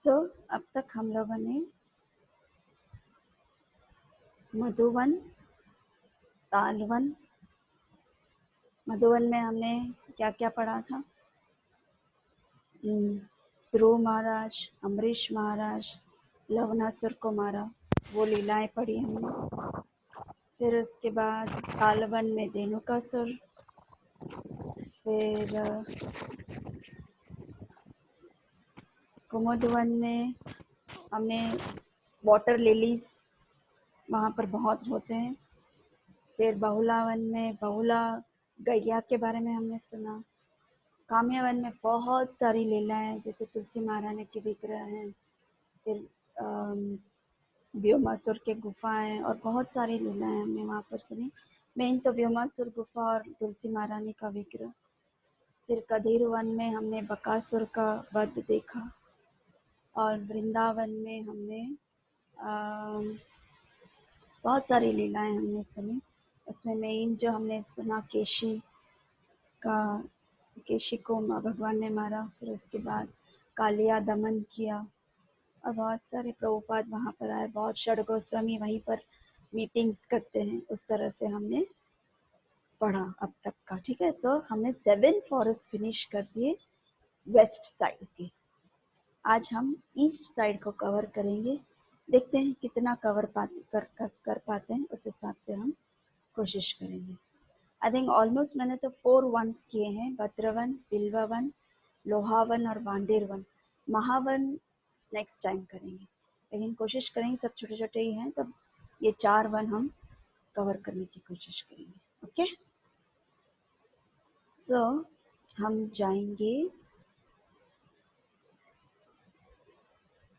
सो अब तक हम लोगों ने मधुवन, तालवन, मधुवन में हमने क्या क्या पढ़ा था? ध्रुव महाराज, अम्बरीश महाराज, लवणासुर को मारा, वो लीलाएं पढ़ी हमने। फिर उसके बाद तालवन में धेनुकासुर, फिर कुमुदवन में हमने वाटर लिलीज, वहाँ पर बहुत होते हैं। फिर बहुलावन में बहुला गैया के बारे में हमने सुना। काम्यवन में बहुत सारी लीलाएं, जैसे तुलसी महारानी के विग्रह हैं, फिर व्योमासुर के गुफाएं और बहुत सारी लीलाएं हमने वहाँ पर सुनी। मेन तो व्योमासुर गुफा और तुलसी महारानी का विग्रह। फिर कदीर वन में हमने बकासुर का वध देखा और वृंदावन में हमने बहुत सारी लीलाएं हमने सुनी। उसमें मेन जो हमने सुना केशी को भगवान ने मारा, फिर उसके बाद कालिया दमन किया और बहुत सारे प्रभुपाद वहाँ पर आए, बहुत षड गोस्वामी वहीं पर मीटिंग्स करते हैं। उस तरह से हमने पढ़ा अब तक का। ठीक है, तो हमने 7 फॉरेस्ट फिनिश कर दिए वेस्ट साइड के। आज हम ईस्ट साइड को कवर करेंगे। देखते हैं कितना कवर कर पाते हैं, उस हिसाब से हम कोशिश करेंगे। आई थिंक ऑलमोस्ट मैंने तो 4 वंस किए हैं, भद्रवन, बिल्वावन, लोहावन और वांडेरवन। महावन नेक्स्ट टाइम करेंगे, लेकिन कोशिश करेंगे, सब छोटे छोटे ही हैं, तो ये 4 वन हम कवर करने की कोशिश करेंगे। ओके, सो हम जाएंगे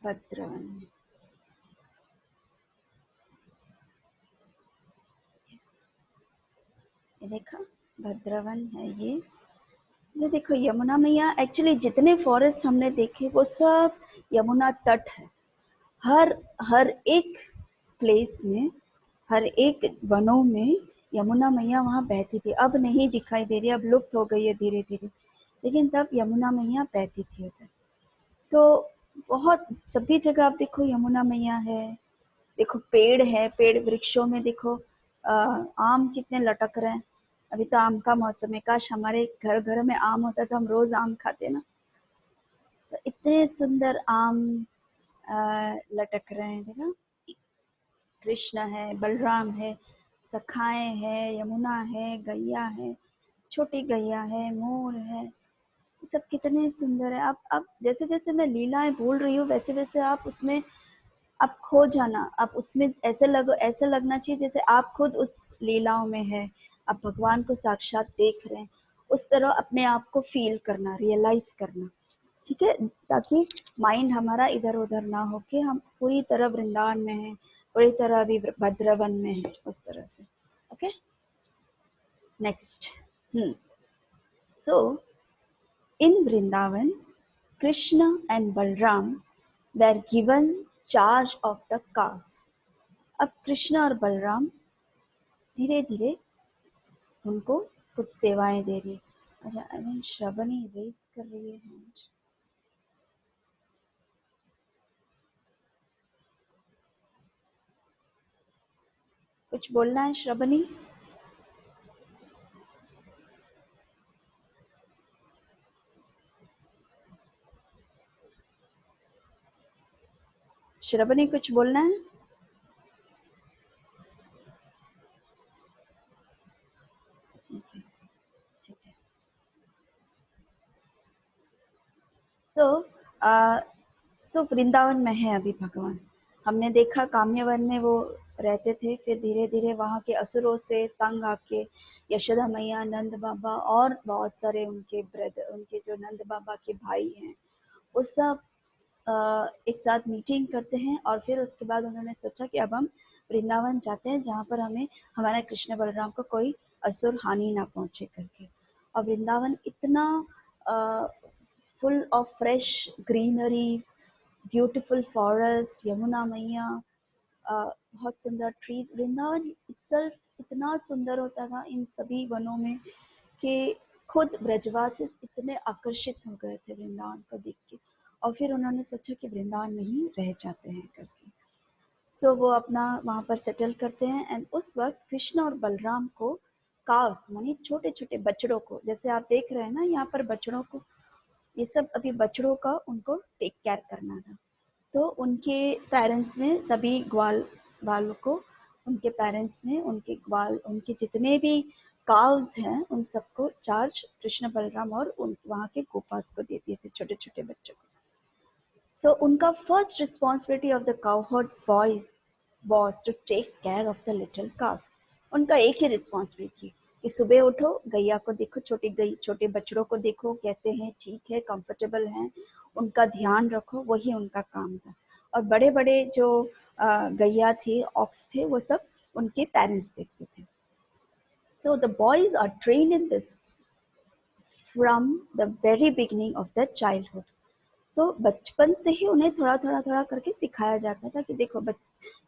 भद्रवन में। ये देखा, भद्रवन है ये देखो यमुना मैया। एक्चुअली जितने फॉरेस्ट हमने देखे वो सब यमुना तट है। हर एक प्लेस में, हर एक वनों में यमुना मैया वहाँ बहती थी। अब नहीं दिखाई दे रही, अब लुप्त हो गई है धीरे धीरे, लेकिन तब यमुना मैया बहती थी उधर। तो बहुत सभी जगह आप देखो यमुना मैया है। देखो पेड़ है, पेड़ वृक्षों में देखो आम कितने लटक रहे हैं। अभी तो आम का मौसम है, काश हमारे घर घर में आम होता तो हम रोज आम खाते ना। तो इतने सुंदर आम लटक रहे हैं। देखा, कृष्ण है, बलराम है, सखाएं है, यमुना है, गैया है, छोटी गैया है, मोर है, सब कितने सुंदर है। आप जैसे जैसे मैं लीलाएं बोल रही हूँ वैसे वैसे आप उसमें आप खो जाना। आप उसमें ऐसे लगना चाहिए जैसे आप खुद उस लीलाओं में है, आप भगवान को साक्षात देख रहे हैं। उस तरह अपने आप को फील करना, रियलाइज करना। ठीक है, ताकि माइंड हमारा इधर उधर ना हो कि हम पूरी तरह वृंदावन में हैं, पूरी तरह अभी भद्रवन में है, उस तरह से। Okay, next. So in Vrindavan Krishna and Balram were given charge of the caste। अब कृष्ण और बलराम धीरे धीरे उनको कुछ सेवाएं दे रही है। अच्छा, आई मीन श्रवणी रेस कर रही है। कुछ बोलना है श्रवणी? श्रवणी कुछ बोलना है? ठीक है। सो वृंदावन में है अभी भगवान। हमने देखा काम्यवन में वो रहते थे, फिर धीरे धीरे वहाँ के असुरों से तंग आके यशोदा मैया, नंद बाबा और बहुत सारे उनके ब्रदर, उनके जो नंद बाबा के भाई हैं, वो सब एक साथ मीटिंग करते हैं। और फिर उसके बाद उन्होंने सोचा कि अब हम वृंदावन जाते हैं, जहाँ पर हमें हमारे कृष्ण बलराम को कोई असुर हानि ना पहुँचे करके। और वृंदावन इतना full of fresh greenery, beautiful forest, Yamuna मैया, बहुत सुंदर ट्रीज। वृंदावन इटसेल्फ इतना सुंदर होता था इन सभी वनों में कि खुद ब्रजवासी इतने आकर्षित हो गए थे वृंदावन को देख के। और फिर उन्होंने सोचा कि वृंदावन में ही रह जाते हैं करके। सो वो अपना वहाँ पर सेटल करते हैं। एंड उस वक्त कृष्ण और बलराम को काव्स मानी छोटे छोटे बछड़ों को, जैसे आप देख रहे हैं ना यहाँ पर बछड़ों को, ये सब अभी बछड़ों का उनको टेक केयर करना था। तो उनके पेरेंट्स ने सभी ग्वाल वालों को, उनके पेरेंट्स ने उनके ग्वाल, उनके जितने भी काव्स हैं उन सबको चार्ज कृष्ण बलराम और उन वहाँ के गोपास को दे दिए थे, छोटे छोटे बच्चों को। सो उनका first responsibility of the cowherd boys was to take care of the little calves. उनका एक ही रिस्पॉन्सिबिलिटी कि सुबह उठो, गैया को देखो, छोटे बछड़ों को देखो कैसे हैं, ठीक है, कंफर्टेबल हैं, उनका ध्यान रखो, वही उनका काम था। और बड़े बड़े जो गैया थे, ऑक्स थे, वो सब उनके पेरेंट्स देखते थे। So the boys are trained in this from the very beginning of the childhood. तो बचपन से ही उन्हें थोड़ा थोड़ा थोड़ा करके सिखाया जाता था कि देखो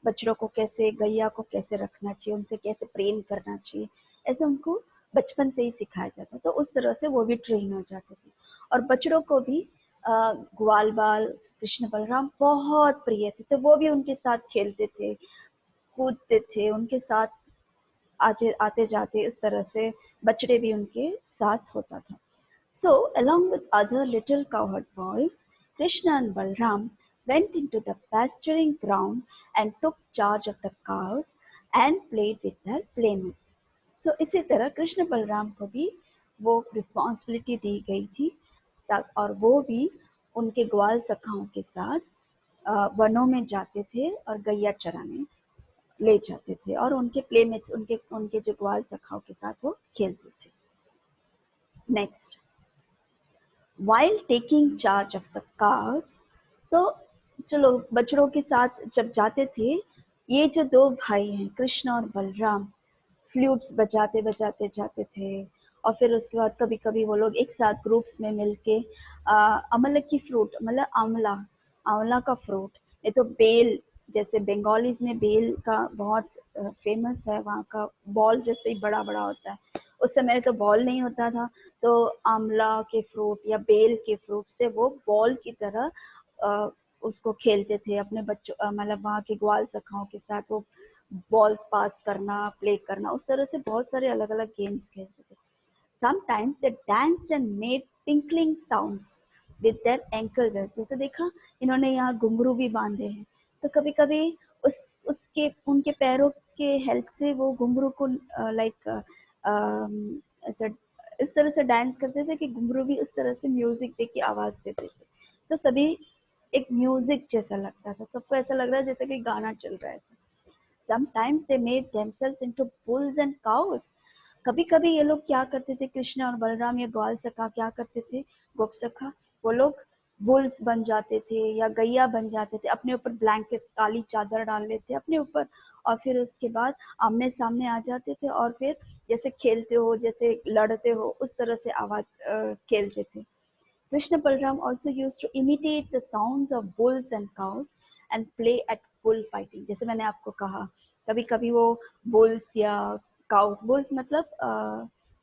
बच्चों को कैसे, गैया को कैसे रखना चाहिए, उनसे कैसे प्रेम करना चाहिए, ऐसे उनको बचपन से ही सिखाया जाता। तो उस तरह से वो भी ट्रेन हो जाते थे। और बछड़ों को भी ग्वाल बाल कृष्ण बलराम बहुत प्रिय थे, तो वो भी उनके साथ खेलते थे, कूदते थे, उनके साथ आते आते जाते, इस तरह से बछड़े भी उनके साथ होता था। So, along with other little cowherd boys, Krishna and Balram went into the pasturing ground and took charge of the cows and played with their playmates. So, इसी तरह कृष्ण बलराम को भी वो रिस्पॉन्सिबिलिटी दी गई थी, और वो भी उनके ग्वाल सखाओं के साथ वनों में जाते थे और गैया चराने ले जाते थे, और उनके प्लेमेट्स, उनके उनके जो ग्वाल सखाओं के साथ वो खेलते थे। Next, while taking charge of the cows, तो चलो बछड़ों के साथ जब जाते थे, ये जो दो भाई हैं कृष्ण और बलराम, फ्लूट्स बजाते बजाते जाते थे। और फिर उसके बाद कभी कभी वो लोग एक साथ ग्रुप्स में मिलके अमलक की फ्रूट, मतलब आंवला, आंवला का फ्रूट, ये तो बेल, जैसे बंगालीज में बेल का बहुत फेमस है, वहाँ का बॉल जैसे ही बड़ा बड़ा होता है। उस समय तो बॉल नहीं होता था, तो आंवला के फ्रूट या बेल के फ्रूट से वो बॉल की तरह उसको खेलते थे अपने बच्चों, मतलब वहाँ के ग्वाल सखाओं के साथ वो बॉल्स पास करना, प्ले करना, उस तरह से बहुत सारे अलग अलग गेम्स खेलते थे। Sometimes they danced and made tinkling sounds with their ankle bells. जैसे देखा, इन्होंने यहाँ घुंघरू भी बांधे हैं, तो कभी कभी उस उसके उनके पैरों के हेल्प से वो घुंघरू को लाइक ऐसा इस तरह से डांस करते थे कि घुंघरू भी उस तरह से म्यूजिक दे के आवाज देते थे। तो सभी एक म्यूजिक जैसा लगता था, सबको ऐसा लग रहा है जैसे कि गाना चल रहा है। Sometimes they made themselves into bulls and cows. कभी कभी ये लोग क्या करते थे, कृष्ण और बलराम या ग्वाल सखा क्या करते थे, गोप सखा, वो लोग बुल्स बन जाते थे या गैया बन जाते थे, अपने ऊपर ब्लैंकेट्स, काली चादर डाल लेते अपने ऊपर, और फिर उसके बाद आमने सामने आ जाते थे, और फिर जैसे खेलते हो, जैसे लड़ते हो, उस तरह से आवाज खेलते थे। Krishna Balram also used to imitate the sounds of bulls and cows and play at bullfighting. जैसे मैंने आपको कहा, कभी कभी वो bulls या cows, bulls मतलब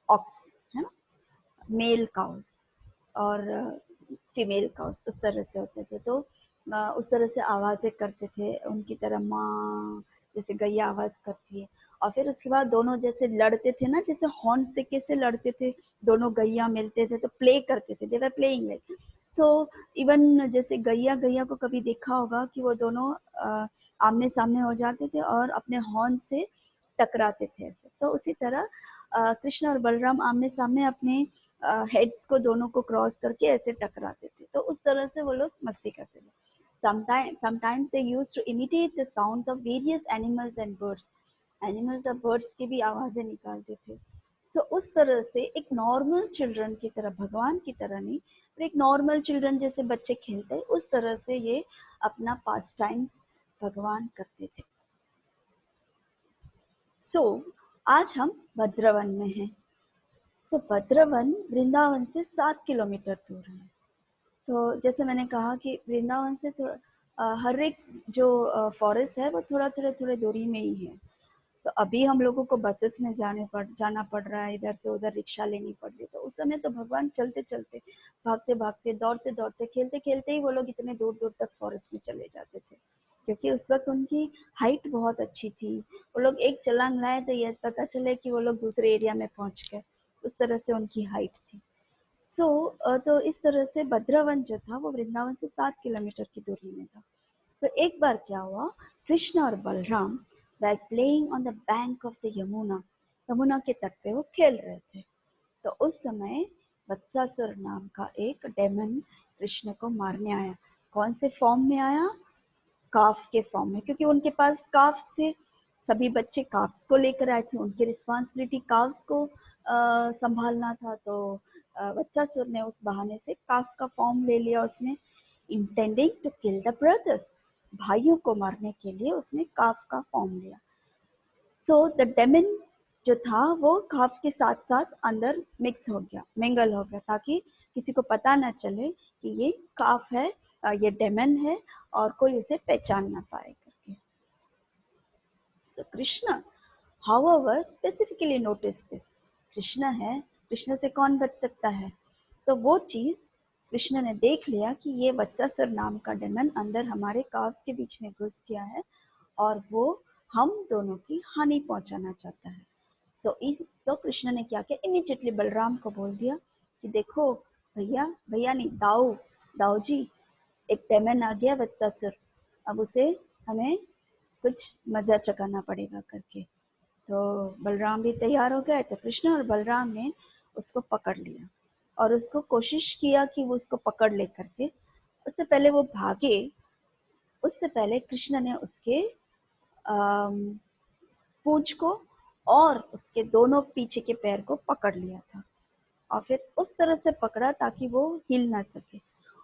ox है ना, मेल काउस, और फीमेल काउस उस तरह से होते थे। तो उस तरह से आवाज़ें करते थे उनकी तरह, माँ जैसे गैया आवाज़ करती है। और फिर उसके बाद दोनों जैसे लड़ते थे ना, जैसे हॉर्न से कैसे लड़ते थे, दोनों गैया मिलते थे तो प्ले करते थे, they were playing like. So even जैसे गैया गैया को कभी देखा होगा कि वो दोनों आमने सामने हो जाते थे और अपने हॉर्न से टकराते थे ऐसे। तो उसी तरह कृष्ण और बलराम आमने सामने अपने हेड्स को दोनों को क्रॉस करके ऐसे टकराते थे, तो उस तरह से वो लोग मस्ती करते थे। Sometimes they used to imitate the sounds of various animals and birds. Animals और बर्ड्स की भी आवाज़ें निकालते थे। तो उस तरह से एक नॉर्मल चिल्ड्रन की तरह, भगवान की तरह नहीं, पर एक नॉर्मल चिल्ड्रन जैसे बच्चे खेलते हैं, उस तरह से ये अपना पास टाइम्स भगवान करते थे। सो आज हम भद्रवन में हैं। सो भद्रवन वृंदावन से 7 किलोमीटर दूर है। तो जैसे मैंने कहा कि वृंदावन से थोड़ा हर एक जो फॉरेस्ट है वो थोड़ा थोड़े थोड़े दूरी में ही है। तो अभी हम लोगों को बसेस में जाना पड़ रहा है, इधर से उधर रिक्शा लेनी पड़ रही है। तो उस समय तो भगवान चलते चलते, भागते भागते, दौड़ते दौड़ते, खेलते खेलते ही वो लोग इतने दूर दूर तक फॉरेस्ट में चले जाते थे, क्योंकि उस वक्त उनकी हाइट बहुत अच्छी थी। वो लोग एक छलांग लाए तो ये पता चले कि वो लोग दूसरे एरिया में पहुंच गए, उस तरह से उनकी हाइट थी। तो इस तरह से भद्रवन जो था वो वृंदावन से 7 किलोमीटर की दूरी में था। तो एक बार क्या हुआ, कृष्ण और Balram were playing on the bank of the Yamuna, Yamuna के तट पे वो खेल रहे थे। तो उस समय वत्सासुर नाम का एक डेमन कृष्ण को मारने आया। कौन से फॉर्म में आया? काफ के फॉर्म में, क्योंकि उनके पास काफ्स थे, सभी बच्चे काफ्स को लेकर आए थे, उनकी रिस्पॉन्सिबिलिटी काफ्स को संभालना था। तो वत्सासुर ने उस बहाने से काफ का फॉर्म ले लिया उसने, intending to kill the brothers, भाइयों को मारने के लिए उसने काफ का फॉर्म लिया। सो द डेमन जो था वो काफ के साथ साथ अंदर मिक्स हो गया, मिंगल हो गया, ताकि किसी को पता ना चले कि ये काफ है, ये डेमन है, और कोई उसे पहचान ना पाए करके। सो Krishna however specifically noticed this, Krishna है, कृष्ण से कौन बच सकता है? तो वो चीज कृष्ण ने देख लिया कि ये वत्सासुर नाम का डेमन अंदर हमारे काव्स के बीच में घुस गया है, और वो हम दोनों की हानि पहुंचाना चाहता है। तो कृष्ण ने क्या किया, इमीडिएटली बलराम को बोल दिया कि देखो भैया, भैया नहीं, दाऊ, दाऊ जी, एक डेमन आ गया वत्सासुर, अब उसे हमें कुछ मजा चकाना पड़ेगा करके। तो बलराम भी तैयार हो गए। तो कृष्ण और बलराम ने उसको पकड़ लिया और उसको कोशिश किया कि वो उसको पकड़ ले करके, उससे पहले वो भागे, उससे पहले कृष्ण ने उसके पूंछ को और उसके दोनों पीछे के पैर को पकड़ लिया था, और फिर उस तरह से पकड़ा ताकि वो हिल ना सके,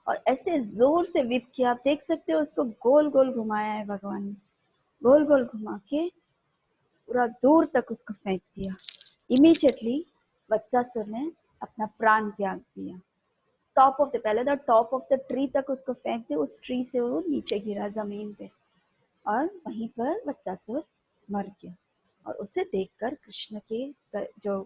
और ऐसे जोर से विप किया, आप देख सकते हो उसको गोल गोल घुमाया है भगवान ने, गोल गोल घुमा के पूरा दूर तक उसको फेंक दिया। इमीडिएटली वत्सासुर ने अपना प्राण त्याग दिया। टॉप ऑफ द, पहले तो टॉप ऑफ द ट्री तक उसको फेंक दिया, उस ट्री से वो नीचे गिरा जमीन पे, और वहीं पर वत्सासुर मर गया। और उसे देखकर कृष्ण के जो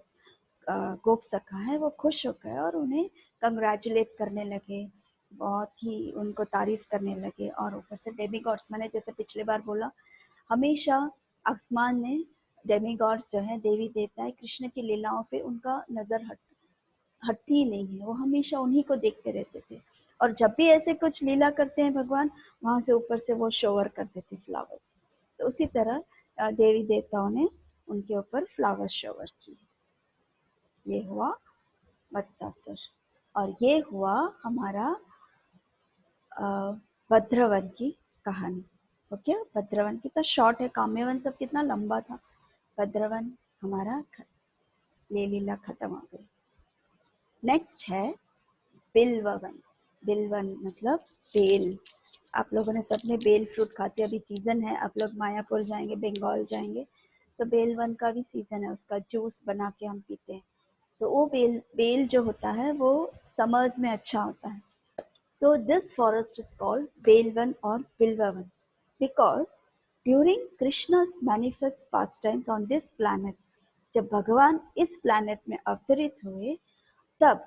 गोप सखा है वो खुश हो गए और उन्हें कंग्रेचुलेट करने लगे, बहुत ही उनको तारीफ करने लगे। और ऊपर से डेमीगॉड्स, मैंने जैसे पिछले बार बोला, हमेशा आसमान में डेमीगॉड्स जो है, देवी देवता है, कृष्ण की लीलाओं पे उनका नजर हटती ही नहीं है, वो हमेशा उन्हीं को देखते रहते थे। और जब भी ऐसे कुछ लीला करते हैं भगवान, वहां से ऊपर से वो शोवर करते थे फ्लावर्स। तो उसी तरह देवी देवताओं ने उनके ऊपर फ्लावर शोवर किए। ये हुआ वत्सासुर, और ये हुआ हमारा भद्रवन की कहानी। ओके, भद्रवन कितना शॉर्ट है, काम्यवन सब कितना लंबा था। भद्रवन हमारा ये लीला खत्म हो गई। नेक्स्ट है बिल्ववन। बिल्वन मतलब बेल। आप लोगों ने सबने बेल फ्रूट खाते, अभी सीजन है, आप लोग मायापुर जाएंगे, बंगाल जाएंगे, तो बेलवन का भी सीजन है, उसका जूस बना के हम पीते हैं। तो वो बेल जो होता है वो समर्स में अच्छा होता है। तो this forest is called Belvan or Bilvavan because during Krishna's manifest pastimes on this planet, जब भगवान इस प्लैनेट में अवतरित हुए, तब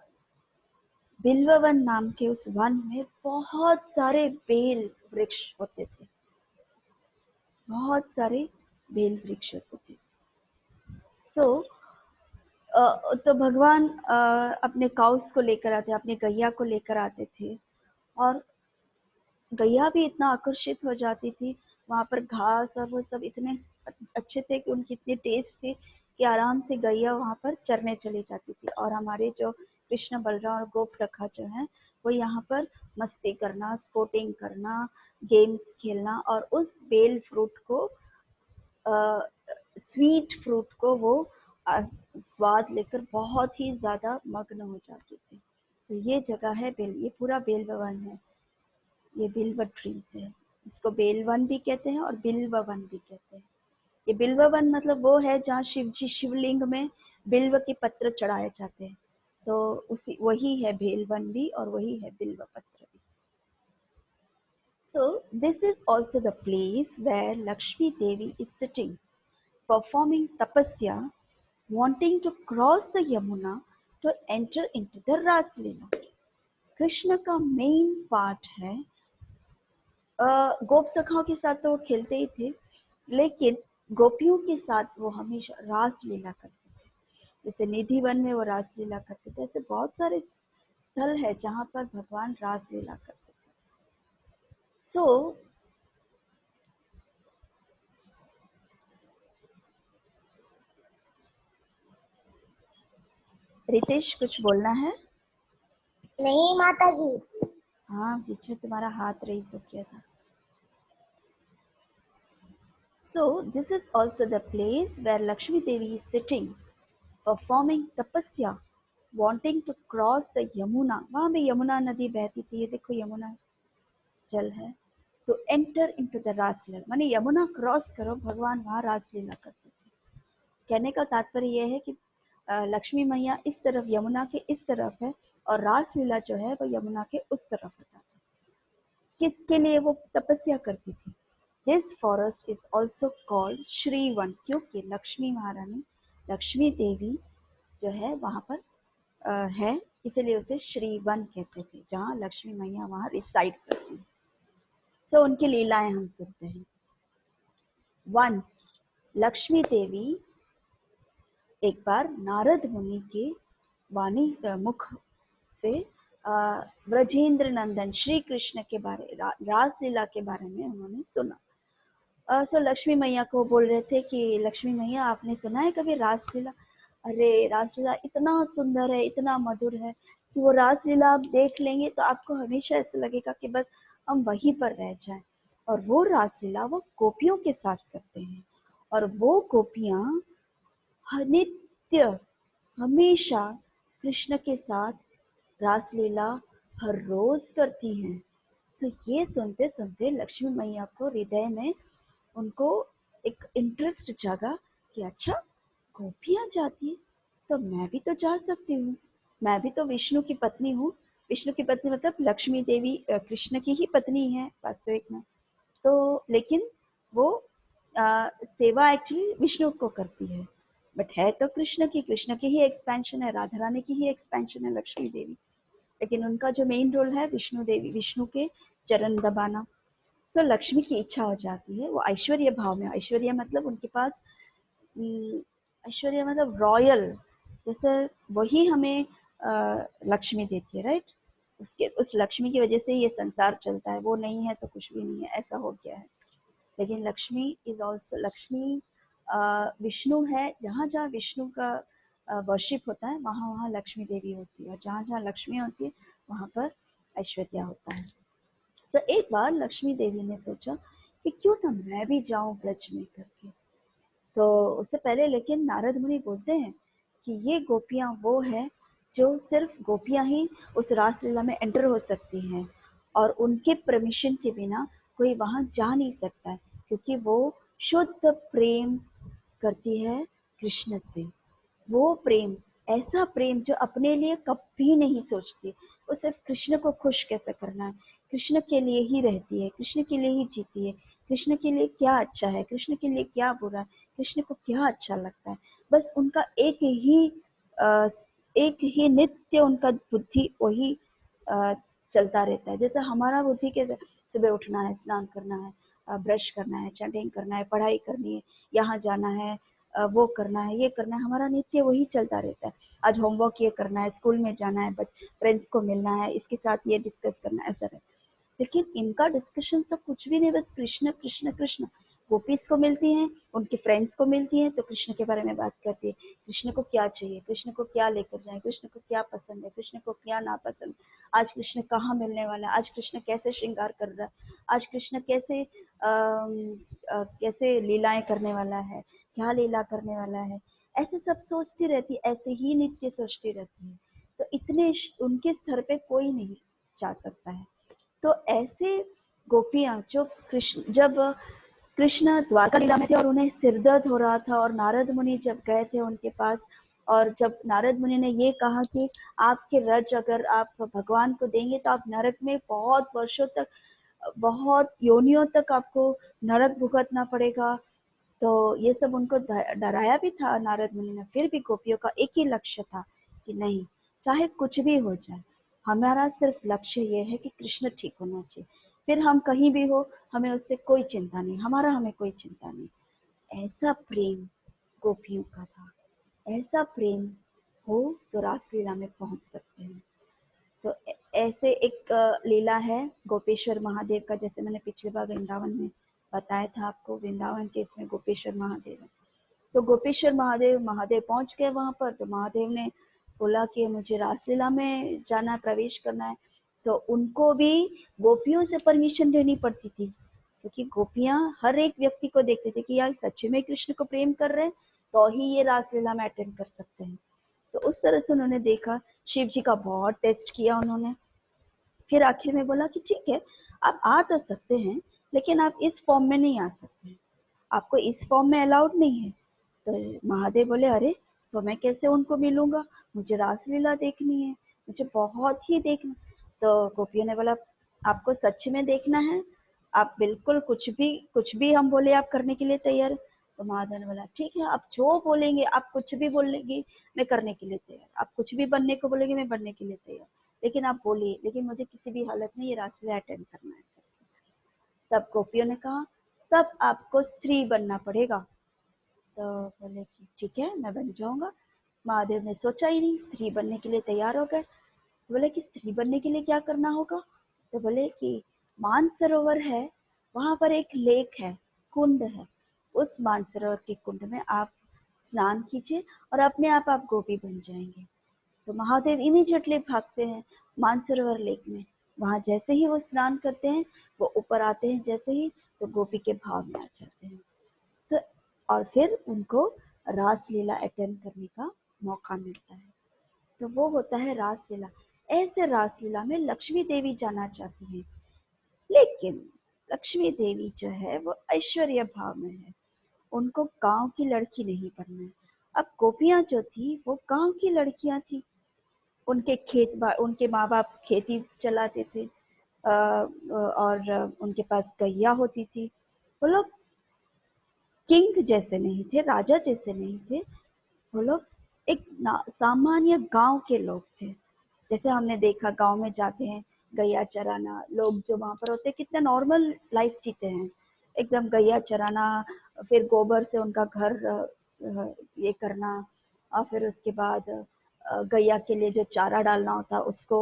बिल्ववन नाम के उस वन में बहुत सारे बेल वृक्ष होते थे, बहुत सारे बेल वृक्ष होते थे। सो तो भगवान अपने काउस को लेकर आते, अपने गैया को लेकर आते थे, और गैया भी इतना आकर्षित हो जाती थी, वहाँ पर घास और वो सब इतने अच्छे थे कि उनकी इतनी टेस्ट थी कि आराम से गैया वहाँ पर चरने चली जाती थी। और हमारे जो कृष्ण बलराम और गोप सखा जो हैं, वो यहाँ पर मस्ती करना, स्पोर्टिंग करना, गेम्स खेलना, और उस बेल फ्रूट को, स्वीट फ्रूट को वो स्वाद लेकर बहुत ही ज़्यादा मग्न हो जाती थी। तो ये जगह है बेल, ये पूरा बेल भवन है, ये बिल्व ट्रीज है, इसको बेलवन भी कहते हैं और बिल्व वन भी कहते हैं। ये बिल्व वन मतलब वो है जहाँ शिव जी शिवलिंग में बिल्व के पत्र चढ़ाए जाते हैं, तो उसी वही है बेलवन भी और वही है बिल्व पत्र भी। So this is also the place where Lakshmi Devi is sitting performing tapasya, wanting to cross the Yamuna to enter into the Ras Leela. Krishna का मेन पार्ट है, गोप सखाओं के साथ तो वो खेलते ही थे, लेकिन गोपियों के साथ वो हमेशा रास लीला करते थे। जैसे निधि वन में वो रास लीला करते थे, ऐसे बहुत सारे स्थल है जहाँ पर भगवान रास लीला करते थे। सो रितेश कुछ बोलना है? नहीं माता जी। हाँ, पीछे तुम्हारा हाथ रेस हो गया था। So this is also the place where Lakshmi Devi is sitting, performing tapasya, wanting to cross the Yamuna. वहाँ भी यमुना नदी बहती थी, ये देखो यमुना जल है, to enter into the रासलीला, माने यमुना क्रॉस करो, भगवान वहाँ रासलीला करते थे। कहने का तात्पर्य यह है कि लक्ष्मी मैया इस तरफ, यमुना के इस तरफ है, और रासलीला जो है वो यमुना के उस तरफ होता था। किसके लिए वो तपस्या करती थी? This forest is also called Shrivan, क्योंकि लक्ष्मी महारानी, लक्ष्मी देवी जो है वहाँ पर है, इसलिए उसे श्रीवन कहते थे, जहाँ लक्ष्मी मैया वहाँ रिसाइड करती है। सो उनकी लीलाएं हम सुनते हैं। वंस लक्ष्मी देवी एक बार नारद मुनि के वाणी मुख से ब्रजेंद्र नंदन श्री कृष्ण के बारे, रासलीला के बारे में उन्होंने सुना। सो लक्ष्मी मैया को बोल रहे थे कि लक्ष्मी मैया, आपने सुना है कभी रासलीला? अरे रासलीला इतना सुंदर है, इतना मधुर है कि वो रासलीला आप देख लेंगे तो आपको हमेशा ऐसा लगेगा कि बस हम वहीं पर रह जाएं। और वो रासलीला वो गोपियों के साथ करते हैं, और वो गोपियां नित्य हमेशा कृष्ण के साथ रासलीला हर रोज करती हैं। तो ये सुनते सुनते लक्ष्मी मैया को हृदय में उनको एक इंटरेस्ट जागा कि अच्छा, गोपियां जाती है तो मैं भी तो जा सकती हूँ, मैं भी तो विष्णु की पत्नी हूँ। विष्णु की पत्नी मतलब लक्ष्मी देवी कृष्ण की ही पत्नी है वास्तविक में, तो लेकिन वो सेवा एक्चुअली विष्णु को करती है, बट है तो कृष्ण की ही एक्सपेंशन है, राधा रानी की ही एक्सपेंशन है लक्ष्मी देवी, लेकिन उनका जो मेन रोल है विष्णु देवी, विष्णु के चरण दबाना। तो लक्ष्मी की इच्छा हो जाती है, वो ऐश्वर्य भाव में, ऐश्वर्य मतलब उनके पास ऐश्वर्य मतलब रॉयल, जैसे वही हमें लक्ष्मी देती है, राइट? उसके उस लक्ष्मी की वजह से ये संसार चलता है, वो नहीं है तो कुछ भी नहीं है, ऐसा हो गया है। लेकिन लक्ष्मी इज ऑल्सो, लक्ष्मी विष्णु है, जहाँ जहाँ विष्णु का वर्शिप होता है वहाँ वहाँ लक्ष्मी देवी होती है, और जहाँ जहाँ लक्ष्मी होती है वहाँ पर ऐश्वर्य होता है। तो एक बार लक्ष्मी देवी ने सोचा कि क्यों ना मैं भी जाऊं ब्रज में करके। तो उससे पहले लेकिन नारद मुनि बोलते हैं कि ये गोपियां वो है जो सिर्फ गोपियां ही उस रासलीला में एंटर हो सकती हैं, और उनके परमिशन के बिना कोई वहां जा नहीं सकता है, क्योंकि वो शुद्ध प्रेम करती है कृष्ण से। वो प्रेम, ऐसा प्रेम जो अपने लिए कभी नहीं सोचती, वो सिर्फ कृष्ण को खुश कैसे करना है, कृष्ण के लिए ही रहती है, कृष्ण के लिए ही जीती है, कृष्ण के लिए क्या अच्छा है, कृष्ण के लिए क्या बुरा है, कृष्ण को क्या अच्छा लगता है, बस उनका एक ही नित्य उनका बुद्धि वही चलता रहता है। जैसे हमारा बुद्धि कैसे, सुबह उठना है, स्नान करना है, ब्रश करना है, चैंटिंग करना है, पढ़ाई करनी है, यहाँ जाना है, वो करना है, ये करना है, हमारा नित्य वही चलता रहता है। आज होमवर्क ये करना है, स्कूल में जाना है, बट फ्रेंड्स को मिलना है, इसके साथ ये डिस्कस करना है, ऐसा है। लेकिन इनका डिस्कशन तो कुछ भी नहीं, बस कृष्ण कृष्ण कृष्ण। गोपीज को मिलती हैं, उनके फ्रेंड्स को मिलती हैं तो कृष्ण के बारे में बात करती है, कृष्ण को क्या चाहिए, कृष्ण को क्या लेकर जाए, कृष्ण को क्या पसंद है, कृष्ण को क्या नापसंद, आज कृष्ण कहाँ मिलने वाला है, आज कृष्ण कैसे श्रृंगार कर रहा है, आज कृष्ण कैसे लीलाएं करने वाला है, क्या लीला करने वाला है, ऐसे सब सोचती रहती, ऐसे ही नित्य सोचती रहती है। तो इतने उनके स्तर पे कोई नहीं जा सकता है। तो ऐसे गोपियां जो जब कृष्ण द्वारका लीला में थे और उन्हें सिर दर्द हो रहा था, और नारद मुनि जब गए थे उनके पास, और जब नारद मुनि ने ये कहा कि आपके रज अगर आप भगवान को देंगे तो आप नरक में बहुत वर्षों तक, बहुत योनियों तक आपको नरक भुगतना पड़ेगा, तो ये सब उनको डराया भी था नारद मुनि ने, फिर भी गोपियों का एक ही लक्ष्य था कि नहीं, चाहे कुछ भी हो जाए, हमारा सिर्फ लक्ष्य ये है कि कृष्ण ठीक होना चाहिए, फिर हम कहीं भी हो, हमें उससे कोई चिंता नहीं, हमें कोई चिंता नहीं। ऐसा प्रेम गोपियों का था। ऐसा प्रेम हो तो रासलीला में पहुंच सकते हैं। तो ऐसे एक लीला है गोपेश्वर महादेव का, जैसे मैंने पिछली बार वृंदावन में बताया था आपको, वृंदावन के इसमें गोपेश्वर महादेव है। तो गोपेश्वर महादेव महादेव पहुंच गए वहां पर, तो महादेव ने बोला कि मुझे रासलीला में जाना, प्रवेश करना है। तो उनको भी गोपियों से परमिशन लेनी पड़ती थी, क्योंकि गोपियां हर एक व्यक्ति को देखते थे कि यार सच्चे में कृष्ण को प्रेम कर रहे हैं तो ही ये रासलीला में अटेंड कर सकते हैं। तो उस तरह से उन्होंने देखा, शिव जी का बहुत टेस्ट किया उन्होंने, फिर आखिर में बोला कि ठीक है, आप आ तो सकते हैं, लेकिन आप इस फॉर्म में नहीं आ सकते, आपको इस फॉर्म में अलाउड नहीं है। तो महादेव बोले अरे, तो मैं कैसे उनको मिलूंगा, मुझे रासलीला देखनी है, मुझे बहुत ही देखना। तो गोपियों ने बोला आपको सच में देखना है, आप बिल्कुल कुछ भी हम बोले आप करने के लिए तैयार है। तो महादेव ने बोला ठीक है, आप जो बोलेंगे, आप कुछ भी बोलेंगी मैं करने के लिए तैयार, आप कुछ भी बनने को बोलेंगे मैं बनने के लिए तैयार, लेकिन आप बोलिए, लेकिन मुझे किसी भी हालत में ये रासलीला अटेंड करना है। तब गोपियों ने कहा तब आपको स्त्री बनना पड़ेगा। तो बोले कि ठीक है, मैं बन जाऊंगा। महादेव ने सोचा ही नहीं, स्त्री बनने के लिए तैयार हो गए। बोले कि स्त्री बनने के लिए क्या करना होगा। तो बोले कि मानसरोवर है, वहां पर एक लेक है, कुंड है, उस मानसरोवर के कुंड में आप स्नान कीजिए और अपने आप गोपी बन जाएंगे। तो महादेव इमीडिएटली भागते हैं मानसरोवर लेक में। वहां जैसे ही वो स्नान करते हैं, वो ऊपर आते हैं जैसे ही, तो गोपी के भाव में आ जाते हैं। तो और फिर उनको रासलीला अटेंड करने का मौका मिलता है। तो वो होता है रासलीला। ऐसे रासलीला में लक्ष्मी देवी जाना चाहती है, लेकिन लक्ष्मी देवी जो है वो ऐश्वर्य भाव में है, उनको गांव की लड़की नहीं बनना है। अब गोपियां जो थी वो गांव की लड़कियां थी, उनके माँ बाप खेती चलाते थे, और उनके पास गैया होती थी। वो लोग किंग जैसे नहीं थे, राजा जैसे नहीं थे, वो लोग एक सामान्य गांव के लोग थे। जैसे हमने देखा गांव में जाते हैं गैया चराना, लोग जो वहां पर होते हैं कितना नॉर्मल लाइफ जीते हैं, एकदम गैया चराना, फिर गोबर से उनका घर ये करना, और फिर उसके बाद गैया के लिए जो चारा डालना होता है उसको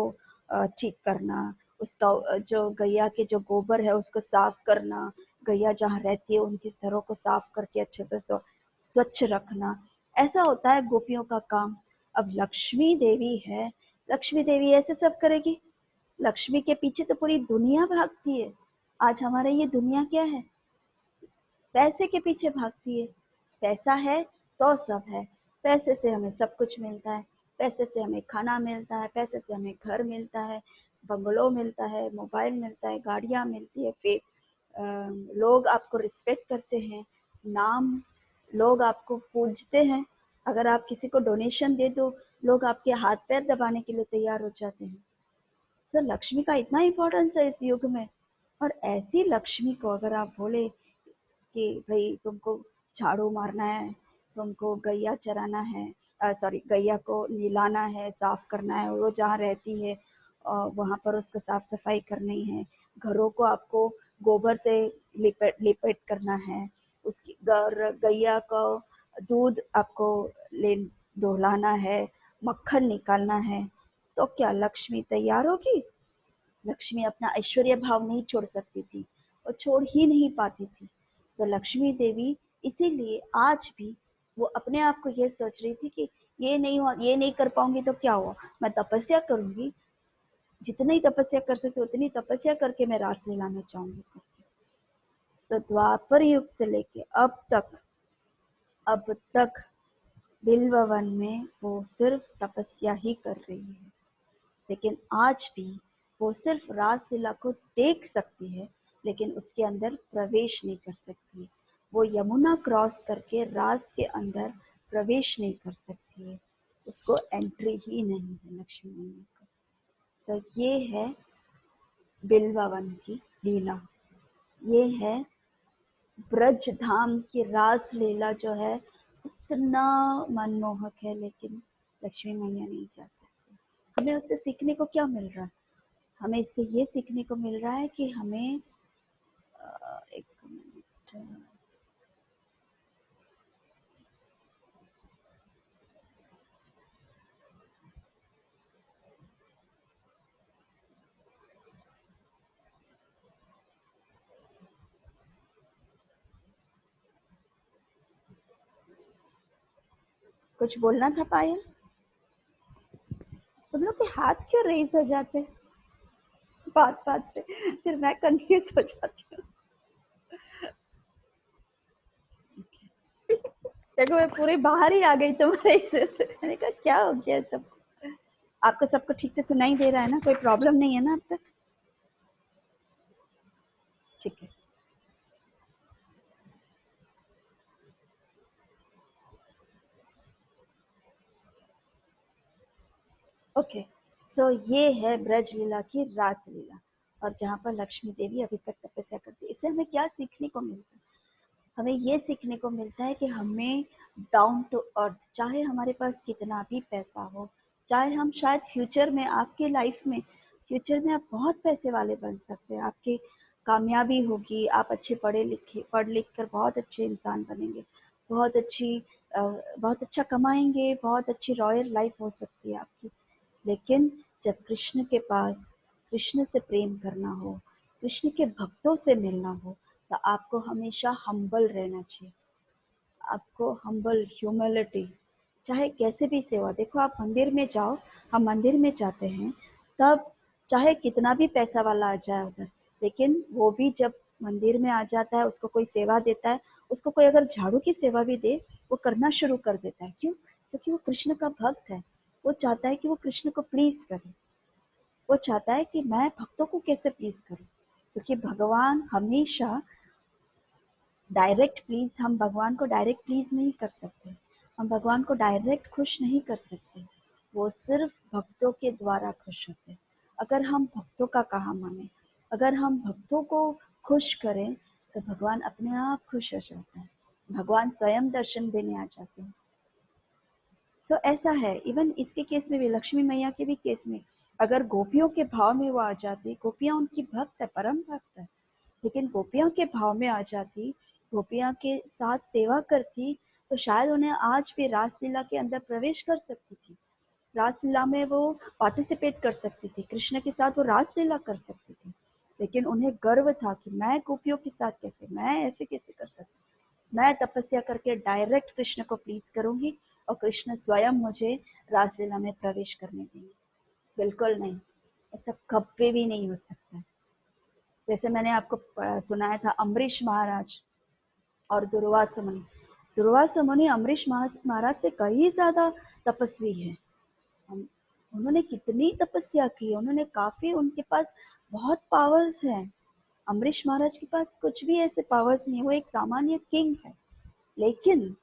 ठीक करना, उसका जो गैया के जो गोबर है उसको साफ करना, गैया जहाँ रहती है उनकी सरों को साफ करके अच्छे से स्वच्छ रखना, ऐसा होता है गोपियों का काम। अब लक्ष्मी देवी है, लक्ष्मी देवी ऐसे सब करेगी? लक्ष्मी के पीछे तो पूरी दुनिया भागती है। आज हमारे ये दुनिया क्या है, पैसे के पीछे भागती है। पैसा है तो सब है, पैसे से हमें सब कुछ मिलता है, पैसे से हमें खाना मिलता है, पैसे से हमें घर मिलता है, बंगलो मिलता है, मोबाइल मिलता है, गाड़ियां मिलती है, फिर लोग आपको रिस्पेक्ट करते हैं, नाम, लोग आपको पूजते हैं। अगर आप किसी को डोनेशन दे दो, लोग आपके हाथ पैर दबाने के लिए तैयार हो जाते हैं। तो लक्ष्मी का इतना इम्पोर्टेंस है इस युग में। और ऐसी लक्ष्मी को अगर आप बोले कि भाई तुमको झाड़ू मारना है, तुमको गैया चराना है, सॉरी गैया को नहलाना है, साफ करना है, वो जहाँ रहती है वहाँ पर उसको साफ सफाई करनी है, घरों को आपको गोबर से लिपेट लिपेट करना है, उसकी गैया को दूध आपको ले दोहलाना है, मक्खन निकालना है, तो क्या लक्ष्मी तैयार होगी? लक्ष्मी अपना ऐश्वर्य भाव नहीं छोड़ सकती थी, और छोड़ ही नहीं पाती थी। तो लक्ष्मी देवी इसीलिए आज भी वो अपने आप को ये सोच रही थी कि ये नहीं हुआ, ये नहीं कर पाऊंगी तो क्या हुआ, मैं तपस्या करूंगी, जितनी तपस्या कर सकती उतनी तपस्या करके मैं रासलीला में जाऊंगी। तो द्वापर युग से लेके अब तक बिल्व वन में वो सिर्फ तपस्या ही कर रही है। लेकिन आज भी वो सिर्फ रासलीला को देख सकती है, लेकिन उसके अंदर प्रवेश नहीं कर सकती। वो यमुना क्रॉस करके रास के अंदर प्रवेश नहीं कर सकती है, उसको एंट्री ही नहीं है लक्ष्मी मैया को। सो ये है बिल्वा वन की लीला, ये है ब्रज धाम की रास लीला जो है इतना मनमोहक है, लेकिन लक्ष्मी मैया नहीं जा सकती। हमें उससे सीखने को क्या मिल रहा है? हमें इससे ये सीखने को मिल रहा है कि हमें एक मिनट, कुछ बोलना था पायल? तुम लोग के हाथ क्यों रेज हो जाते बात बात पे? फिर मैं कंफ्यूज हो जाती हूँ। देखो मैं पूरी बाहर ही आ गई तुम्हारे इससे से। मैंने कहा क्या हो गया सब? आपको सबको ठीक से सुनाई दे रहा है ना? कोई प्रॉब्लम नहीं है ना अब तक? ठीक है। ओके। सो ये है ब्रज लीला की रास लीला, और जहाँ पर लक्ष्मी देवी अभी तक तपस्या करती है। इससे हमें क्या सीखने को मिलता है? हमें ये सीखने को मिलता है कि हमें डाउन टू अर्थ, चाहे हमारे पास कितना भी पैसा हो, चाहे हम शायद फ्यूचर में, आपके लाइफ में फ्यूचर में आप बहुत पैसे वाले बन सकते हैं, आपकी कामयाबी होगी, आप अच्छे पढ़ लिख कर बहुत अच्छे इंसान बनेंगे, बहुत अच्छी बहुत अच्छा कमाएंगे, बहुत अच्छी रॉयल लाइफ हो सकती है आपकी। लेकिन जब कृष्ण के पास, कृष्ण से प्रेम करना हो, कृष्ण के भक्तों से मिलना हो, तो आपको हमेशा हम्बल रहना चाहिए। आपको हम्बल, ह्यूमिलिटी, चाहे कैसे भी सेवा। देखो आप मंदिर में जाओ, हम मंदिर में जाते हैं, तब चाहे कितना भी पैसा वाला आ जाए उधर, लेकिन वो भी जब मंदिर में आ जाता है, उसको कोई सेवा देता है, उसको कोई अगर झाड़ू की सेवा भी दे, वो करना शुरू कर देता है। क्यों? क्योंकि वो कृष्ण का भक्त है। वो चाहता है कि वो कृष्ण को प्लीज करे। वो चाहता है कि मैं भक्तों को कैसे प्लीज करूं, क्योंकि भगवान हमेशा डायरेक्ट प्लीज, हम भगवान को डायरेक्ट प्लीज नहीं कर सकते, हम भगवान को डायरेक्ट खुश नहीं कर सकते। वो सिर्फ भक्तों के द्वारा खुश होते हैं। अगर हम भक्तों का कहा माने, अगर हम भक्तों को खुश करें, तो भगवान अपने आप खुश हो जाता है, भगवान स्वयं दर्शन देने आ जाते हैं। सो ऐसा है, इवन इसके केस में भी, लक्ष्मी मैया के भी केस में, अगर गोपियों के भाव में वो आ जाती, गोपियां उनकी भक्त है, परम भक्त है, लेकिन गोपियां के भाव में आ जाती, गोपियां के साथ सेवा करती, तो शायद उन्हें आज भी रासलीला के अंदर प्रवेश कर सकती थी, रासलीला में वो पार्टिसिपेट कर सकती थी, कृष्ण के साथ वो रासलीला कर सकती थी। लेकिन उन्हें गर्व था कि मैं गोपियों के साथ कैसे, मैं ऐसे कैसे कर सकती, मैं तपस्या करके डायरेक्ट कृष्ण को प्लीज करूंगी, और कृष्ण स्वयं मुझे रासलीला में प्रवेश करने देंगे। बिल्कुल नहीं, ऐसा कभी भी नहीं हो सकता है। जैसे मैंने आपको सुनाया था, अम्बरीश महाराज और दुर्वासा मुनि। दुर्वासा मुनि अम्बरीश महाराज से कहीं ज्यादा तपस्वी है। उन्होंने कितनी तपस्या की, उन्होंने काफी, उनके पास बहुत पावर्स हैं। अम्बरीश महाराज के पास कुछ भी ऐसे पावर्स नहीं, वो एक सामान्य किंग है, लेकिन